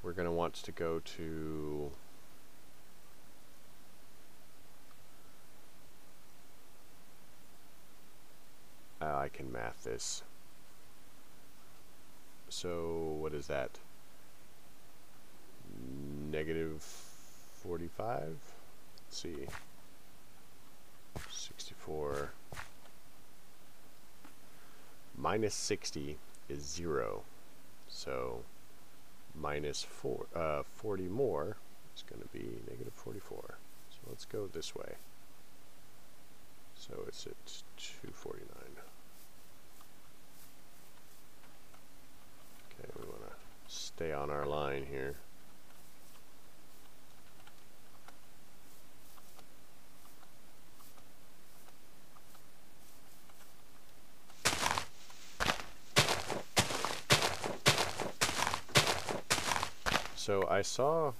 Speaker 1: we're going to want to go to I can math this. So what is that? Negative 45? Let's see. 64 minus 60 is 0. So minus 40 more is going to be negative 44. So let's go this way. So it's at 249. stay on our line here. So I saw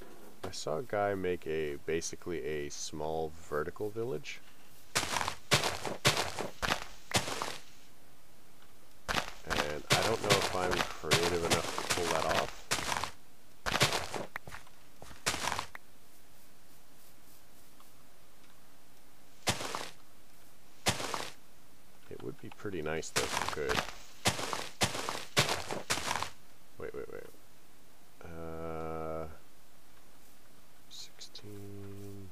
Speaker 1: a guy make basically a small vertical village. And I don't know if I'm creative enough to pull that off. It would be pretty nice though if we could. Wait. 16.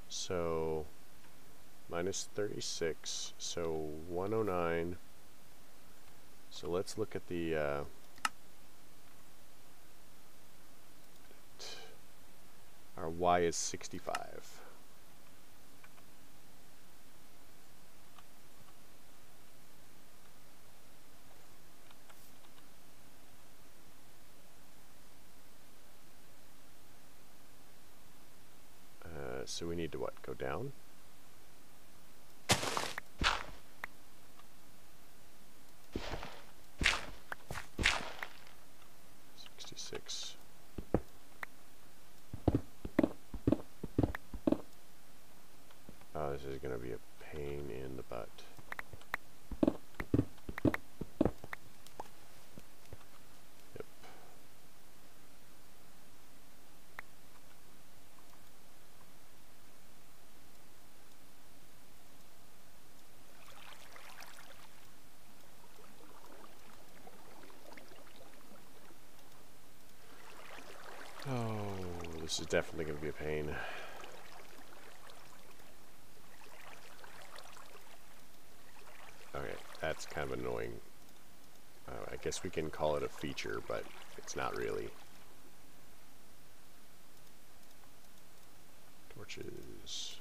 Speaker 1: So minus 36, so 109. So let's look at the our y is 65. So we need to what? Go down? Oh, this is going to be a pain in the butt. Yep. Oh, this is definitely going to be a pain. Okay, that's kind of annoying. I guess we can call it a feature, but it's not really. Torches.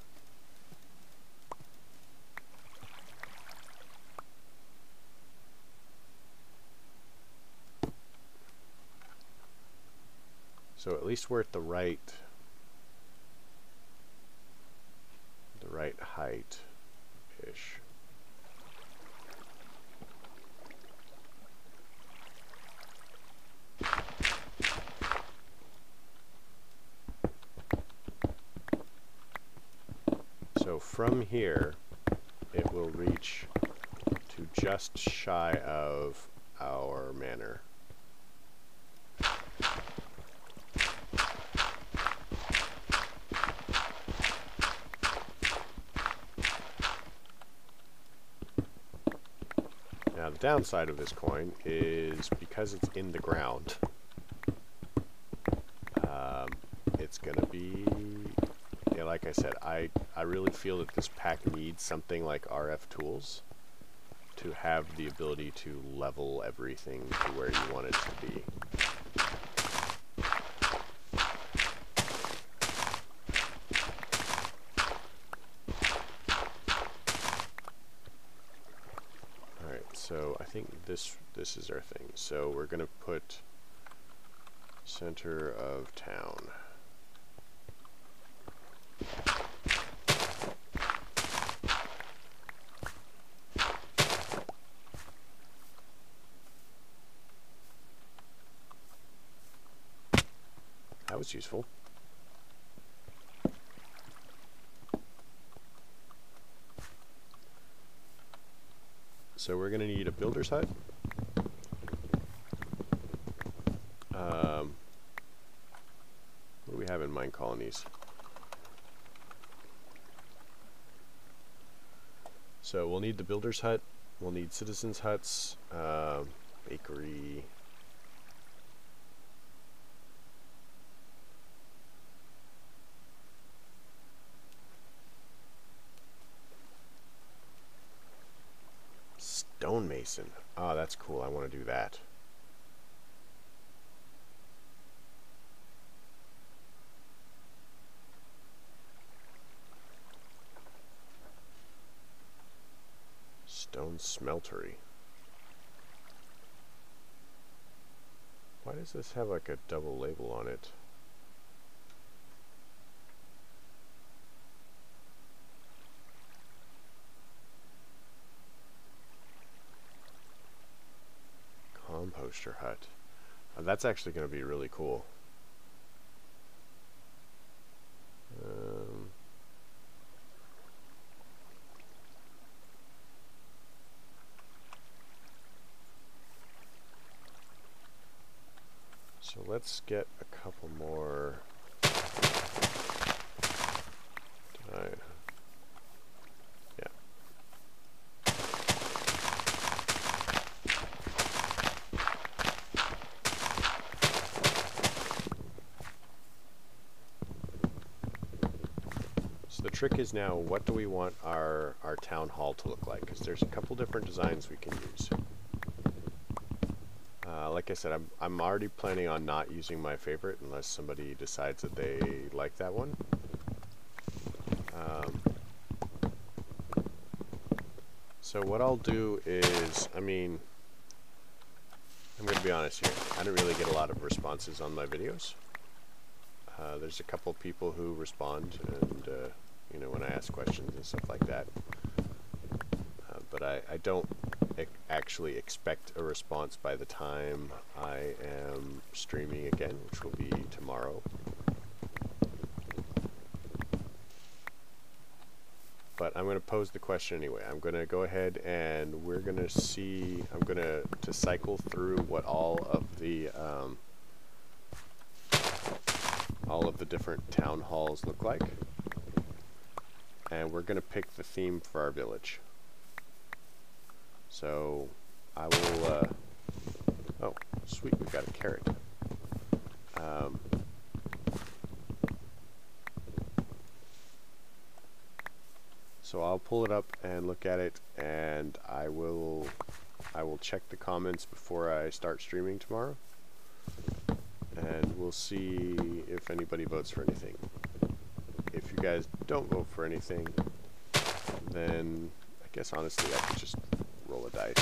Speaker 1: So at least we're at the right height-ish. So from here, it will reach to just shy of our manor. Now the downside of this coin is because it's in the ground, it's gonna be, yeah, like I said, I really feel that this pack needs something like RF tools to have the ability to level everything to where you want it to be. So I think this is our thing. So we're going to put center of town. That was useful. So we're going to need a builder's hut. What do we have in mine colonies? So we'll need the builder's hut. We'll need citizens' huts, bakery. Stonemason. Oh, that's cool. I want to do that. Stone smeltery. Why does this have like a double label on it? Composter hut. That's actually going to be really cool. So let's get a couple more. Yeah. So the trick is now, what do we want our town hall to look like? Because there's a couple different designs we can use. Like I said, I'm already planning on not using my favorite unless somebody decides that they like that one. So what I'll do is, I mean, I'm going to be honest here. I don't really get a lot of responses on my videos. There's a couple people who respond, and you know, when I ask questions and stuff like that. But I don't actually expect a response by the time I am streaming again, which will be tomorrow. But I'm going to pose the question anyway. I'm going to go ahead and we're going to see, I'm going to cycle through what all of the different town halls look like. And we're going to pick the theme for our village. So I will, oh, sweet, we've got a carrot. So I'll pull it up and look at it, and I will check the comments before I start streaming tomorrow, and we'll see if anybody votes for anything. If you guys don't vote for anything, then I guess honestly I could just roll a dice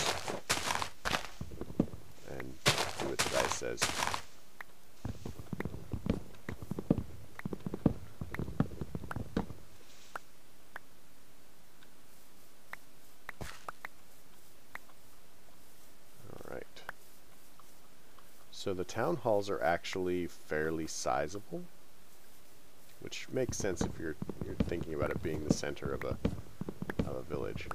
Speaker 1: and do what the dice says. So the town halls are actually fairly sizable, which makes sense if you're thinking about it being the center of a village.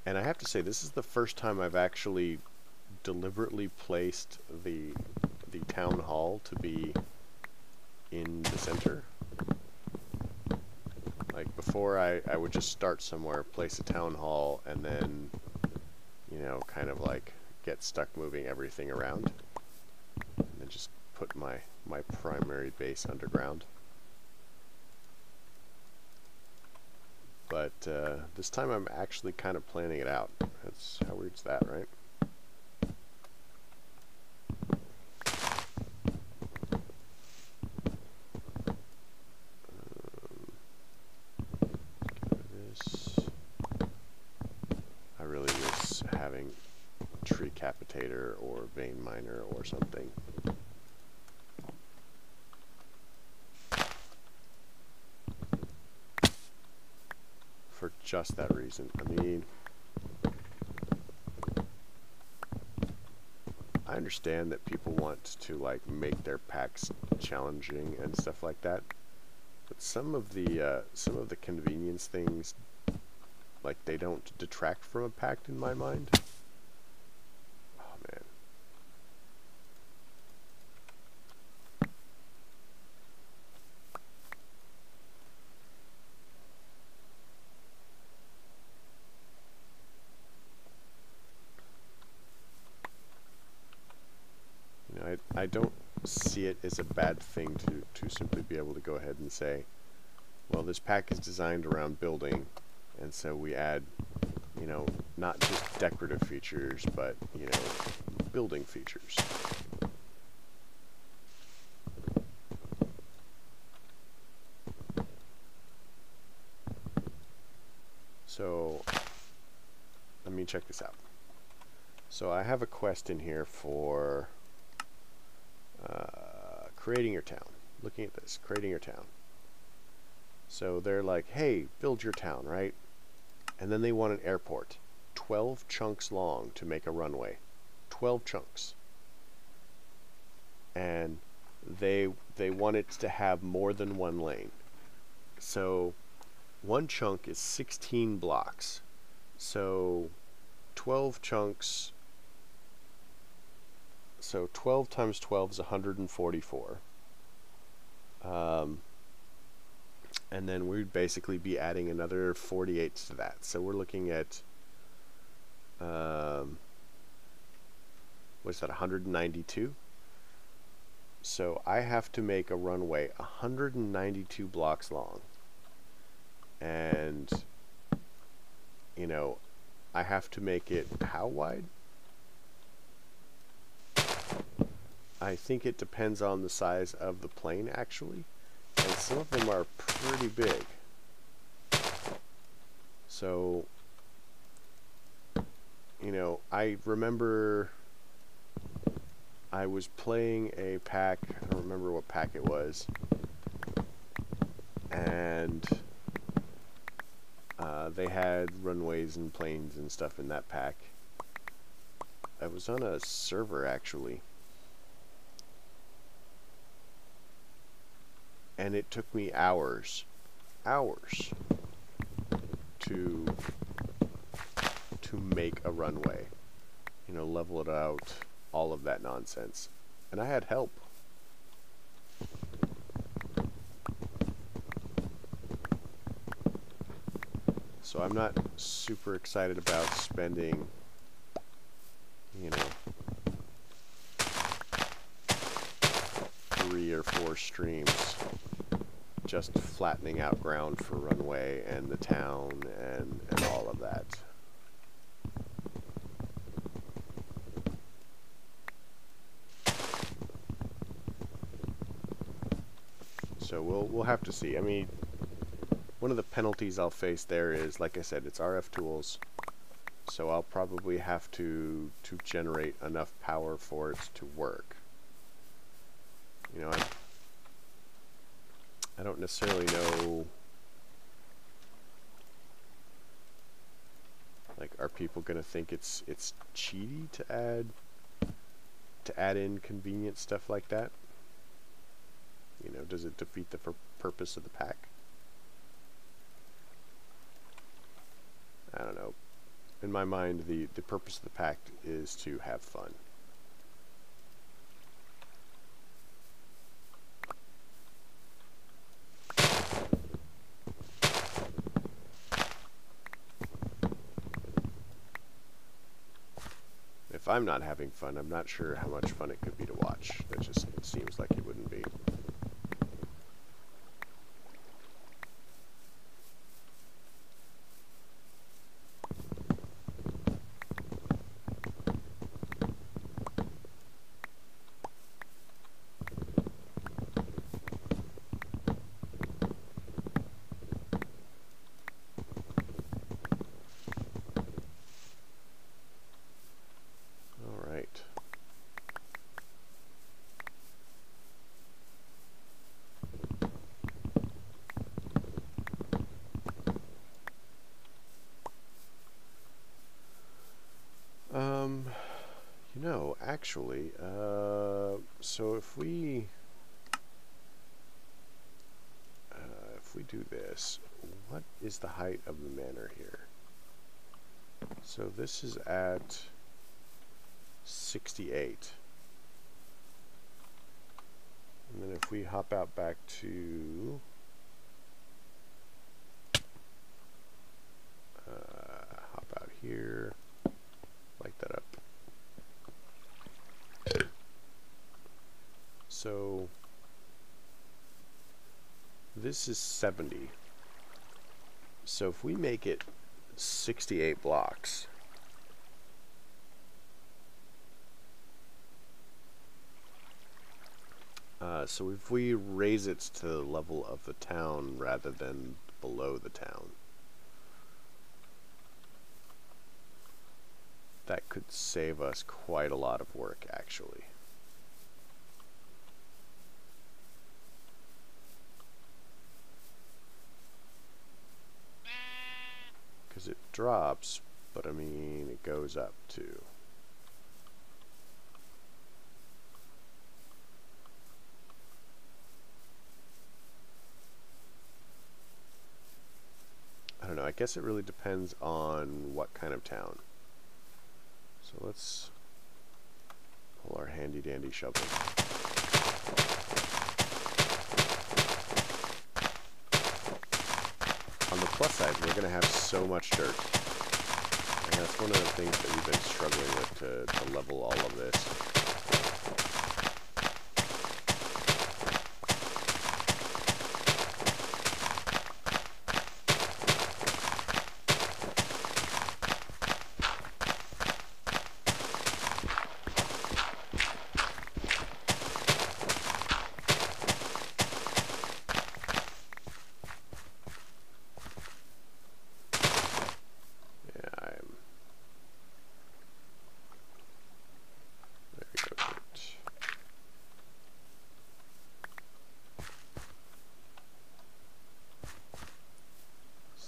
Speaker 1: And I have to say, this is the first time I've actually deliberately placed the town hall to be in the center. Like before, I would just start somewhere, place a town hall, and then, you know, kind of like get stuck moving everything around, and then just put my primary base underground. But this time I'm actually kind of planning it out. That's how weird's that, right? This. I really miss having tree capitator or vein miner or something. For just that reason. I mean, I understand that people want to like make their packs challenging and stuff like that, but some of the convenience things, like, they don't detract from a pack in my mind. I don't see it as a bad thing to simply be able to go ahead and say, well, this pack is designed around building, and so we add, you know, not just decorative features, but, you know, building features. So, let me check this out. So I have a quest in here for Creating your town. Looking at this, creating your town. So they're like, hey, build your town, right? And then they want an airport. 12 chunks long to make a runway. 12 chunks. And they want it to have more than one lane. So one chunk is 16 blocks. So 12 chunks. So 12 times 12 is 144. And then we'd basically be adding another 48 to that. So we're looking at, what's that, 192? So I have to make a runway 192 blocks long. And, you know, I have to make it how wide? I think it depends on the size of the plane, actually. And some of them are pretty big. So, you know, I remember I was playing a pack, I don't remember what pack it was, and they had runways and planes and stuff in that pack. I was on a server, actually. And it took me hours to make a runway, you know, level it out, all of that nonsense. And I had help. So I'm not super excited about spending, you know, 3 or 4 streams just flattening out ground for runway and the town and all of that. So we'll have to see. I mean, one of the penalties I'll face there is, like I said, it's RF tools, so I'll probably have to generate enough power for it to work. You know, I don't necessarily know, like, are people gonna think it's cheaty to add in convenient stuff like that? You know, does it defeat the purpose of the pack? I don't know. In my mind, the purpose of the pack is to have fun. If I'm not having fun, I'm not sure how much fun it could be to watch. It just seems like it wouldn't be. You know, actually, so if we do this, what is the height of the manor here? So this is at 68. And then if we hop out back to hop out here, light that up. So this is 70. So if we make it 68 blocks, so if we raise it to the level of the town rather than below the town, that could save us quite a lot of work, actually. because it drops, but I mean it goes up too. I don't know, I guess it really depends on what kind of town. So let's pull our handy dandy shovel. On the plus side, we're going to have so much dirt. And that's one of the things that we've been struggling with to level all of this.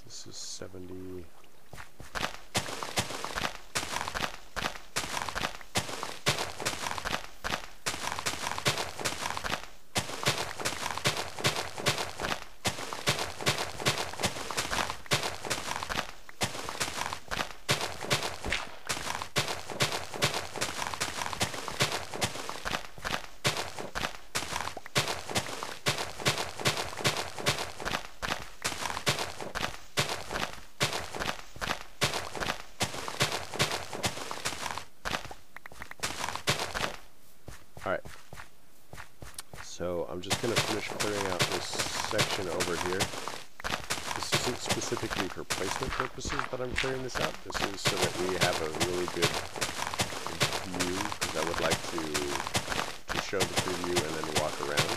Speaker 1: This is 70. Alright, so I'm just going to finish clearing out this section over here. This isn't specifically for placement purposes that I'm clearing this out. This is so that we have a really good view, because I would like to show the preview and then walk around.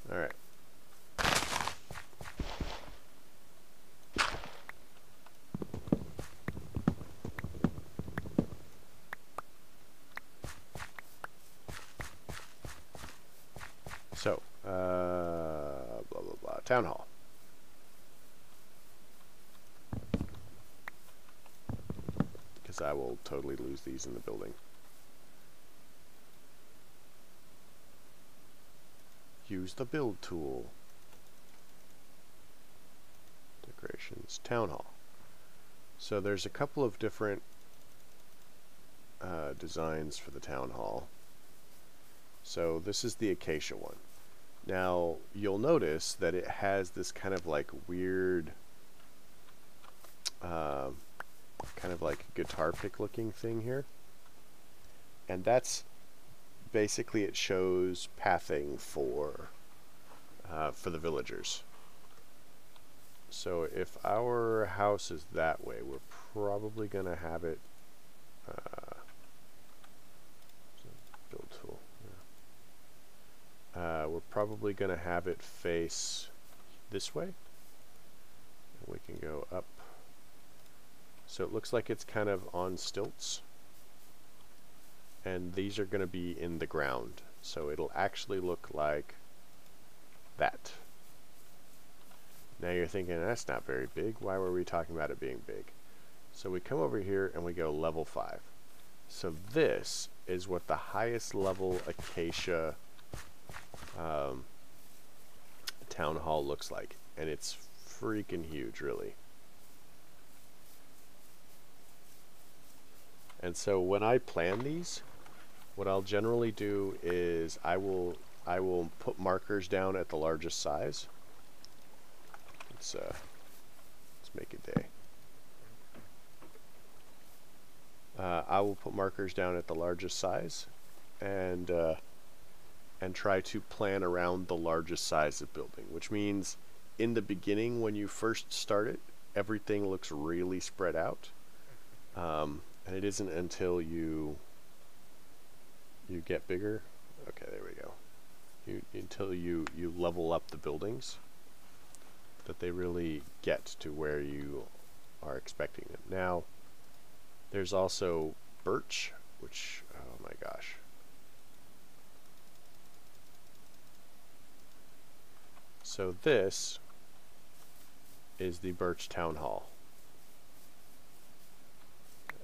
Speaker 1: Alright. So, blah, blah, blah. Town hall. Because I will totally lose these in the building. Use the build tool. Decorations. Town hall. So there's a couple of different designs for the town hall. So this is the acacia one. Now you'll notice that it has this kind of like weird kind of like guitar pick looking thing here, and that's basically, it shows pathing for the villagers. So if our house is that way, we're probably going to have it build tool. Yeah. We're probably going to have it face this way. And we can go up. So it looks like it's kind of on stilts. And these are going to be in the ground, so it'll actually look like that. Now you're thinking, that's not very big. Why were we talking about it being big? So we come over here and we go level 5. So this is what the highest level acacia town hall looks like, and it's freaking huge, really. And so when I plan these, what I'll generally do is I will put markers down at the largest size. Let's make a day. I will put markers down at the largest size, and and try to plan around the largest size of building, which means in the beginning when you first start it, everything looks really spread out. And it isn't until you get bigger. Okay, there we go. Until you level up the buildings that they really get to where you are expecting them. Now, there's also birch, which, oh my gosh. So this is the birch town hall.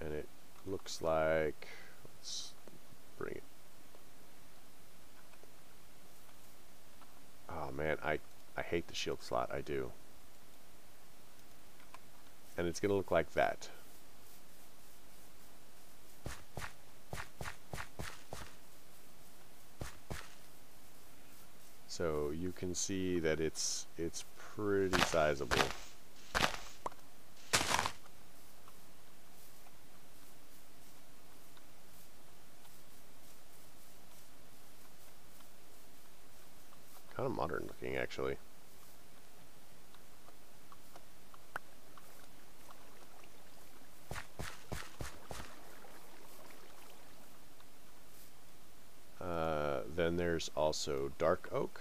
Speaker 1: And it looks like, let's bring it. Oh man, I hate the shield slot, I do. And it's gonna look like that. So you can see that it's pretty sizable. Kind of modern looking, actually. Then there's also dark oak,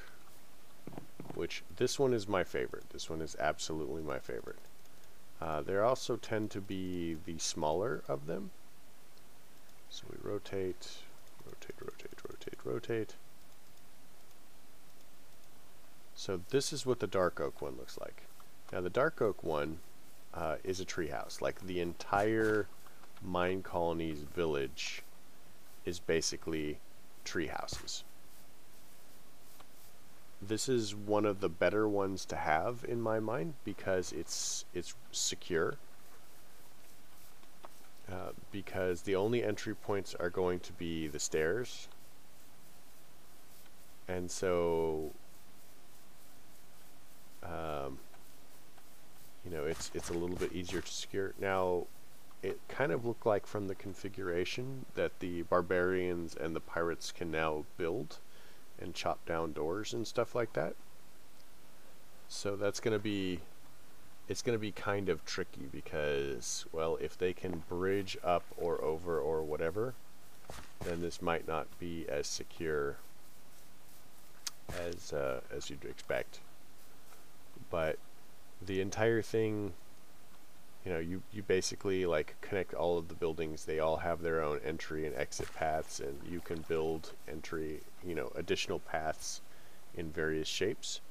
Speaker 1: which this one is my favorite. This one is absolutely my favorite. There also tend to be the smaller of them. So we rotate, rotate, rotate, rotate, rotate. So this is what the dark oak one looks like. Now the dark oak one is a treehouse. Like the entire Mine Colony's village is basically tree houses. This is one of the better ones to have in my mind because it's secure. Because the only entry points are going to be the stairs, and so you know, it's a little bit easier to secure. Now, it kind of looked like from the configuration that the barbarians and the pirates can now build and chop down doors and stuff like that. So that's going to be, it's going to be kind of tricky because, well, if they can bridge up or over or whatever, then this might not be as secure as you'd expect. But the entire thing, you know, you basically like connect all of the buildings. They all have their own entry and exit paths, and you can build entry, you know, additional paths in various shapes.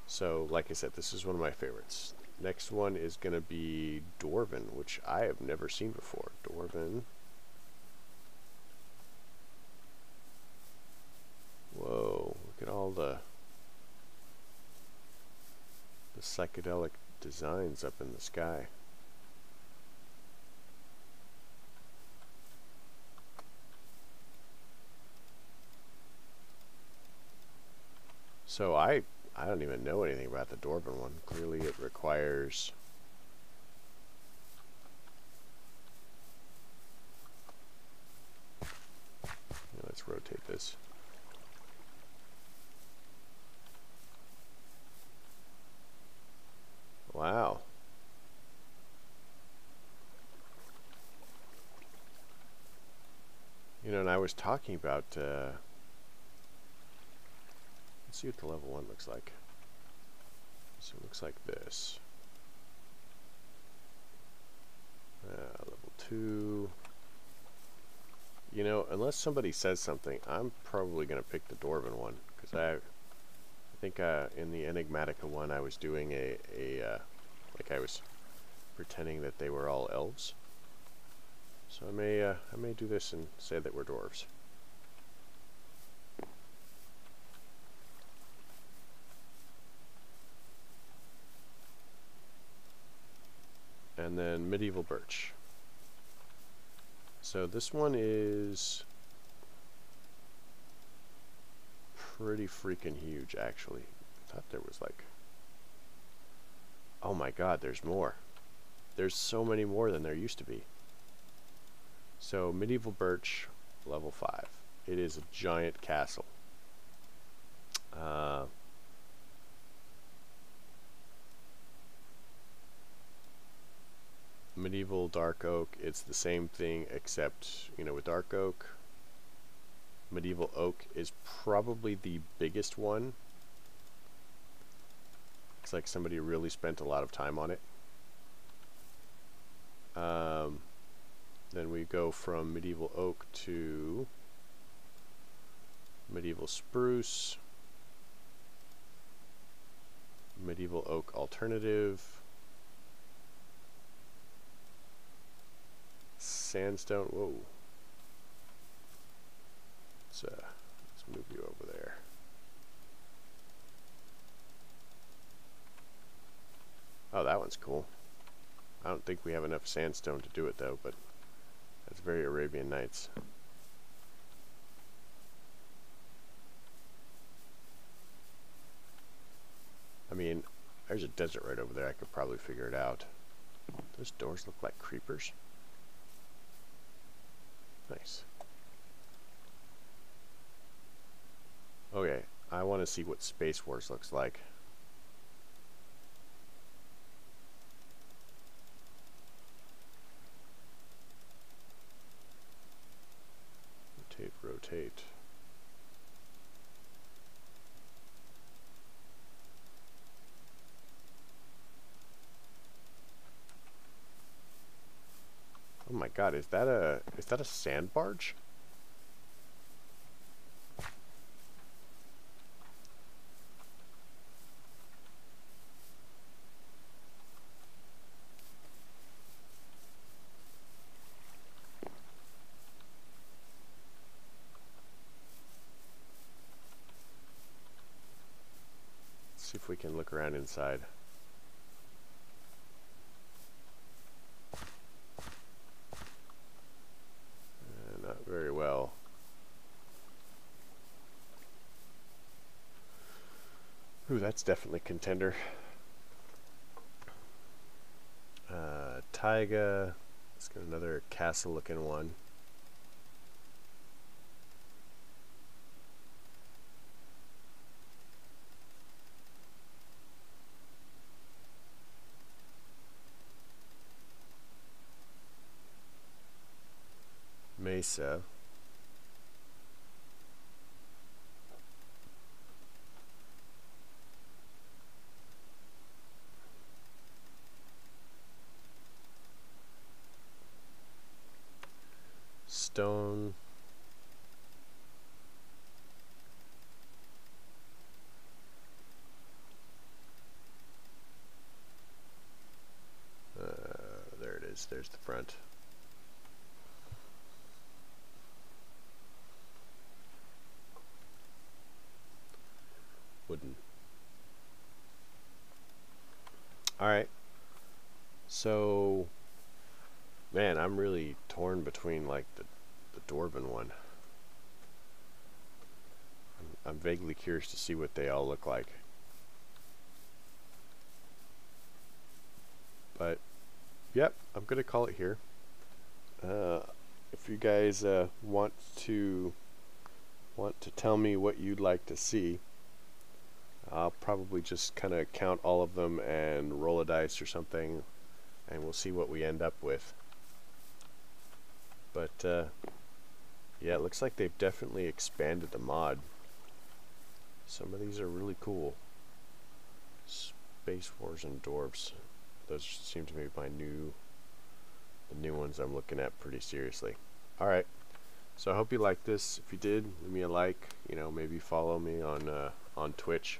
Speaker 1: So like I said, this is one of my favorites. Next one is going to be Dwarven, which I have never seen before. Dwarven. Whoa, look at all the psychedelic designs up in the sky. So I don't even know anything about the Dwarven one. Clearly it requires let's rotate this. Wow. You know, and I was talking about, let's see what the level 1 looks like. So it looks like this. Level 2. You know, unless somebody says something, I'm probably going to pick the Dwarven one, because I think in the Enigmatica one I was doing like I was pretending that they were all elves. So I may do this and say that we're dwarves. And then medieval birch. So this one is pretty freaking huge, actually. I thought there was like, oh my god, there's more. There's so many more than there used to be. So medieval birch, level 5. it is a giant castle. Medieval dark oak, it's the same thing, except, you know, with dark oak, medieval oak is probably the biggest one. Looks like somebody really spent a lot of time on it. Then we go from medieval oak to medieval spruce, medieval oak alternative, sandstone. Whoa. Let's move you over there. Oh, that one's cool. I don't think we have enough sandstone to do it though, but that's very Arabian Nights. I mean, there's a desert right over there. I could probably figure it out. Those doors look like creepers. Nice. Okay, I want to see what Space Wars looks like. Rotate, rotate. Oh my god, is that a sand barge? See if we can look around inside. Not very well. Ooh, that's definitely contender. Taiga. Let's get another castle looking one. Mesa. Stone. There it is. There's the front. Wooden. Alright. So, man, I'm really torn between like the Dwarven one. I'm vaguely curious to see what they all look like. But, yep, I'm gonna call it here. If you guys want to tell me what you'd like to see, I'll probably just kind of count all of them and roll a dice or something, and we'll see what we end up with. But yeah, it looks like they've definitely expanded the mod. Some of these are really cool. Space Wars and Dwarves. Those seem to be the new ones I'm looking at pretty seriously. Alright, so I hope you liked this. If you did, leave me a like. You know, maybe follow me on Twitch.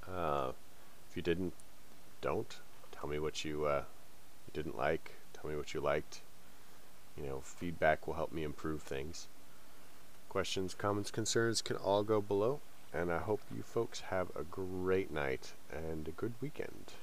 Speaker 1: If you didn't, don't. Tell me what you didn't like. Tell me what you liked. You know, feedback will help me improve things. Questions, comments, concerns can all go below. And I hope you folks have a great night and a good weekend.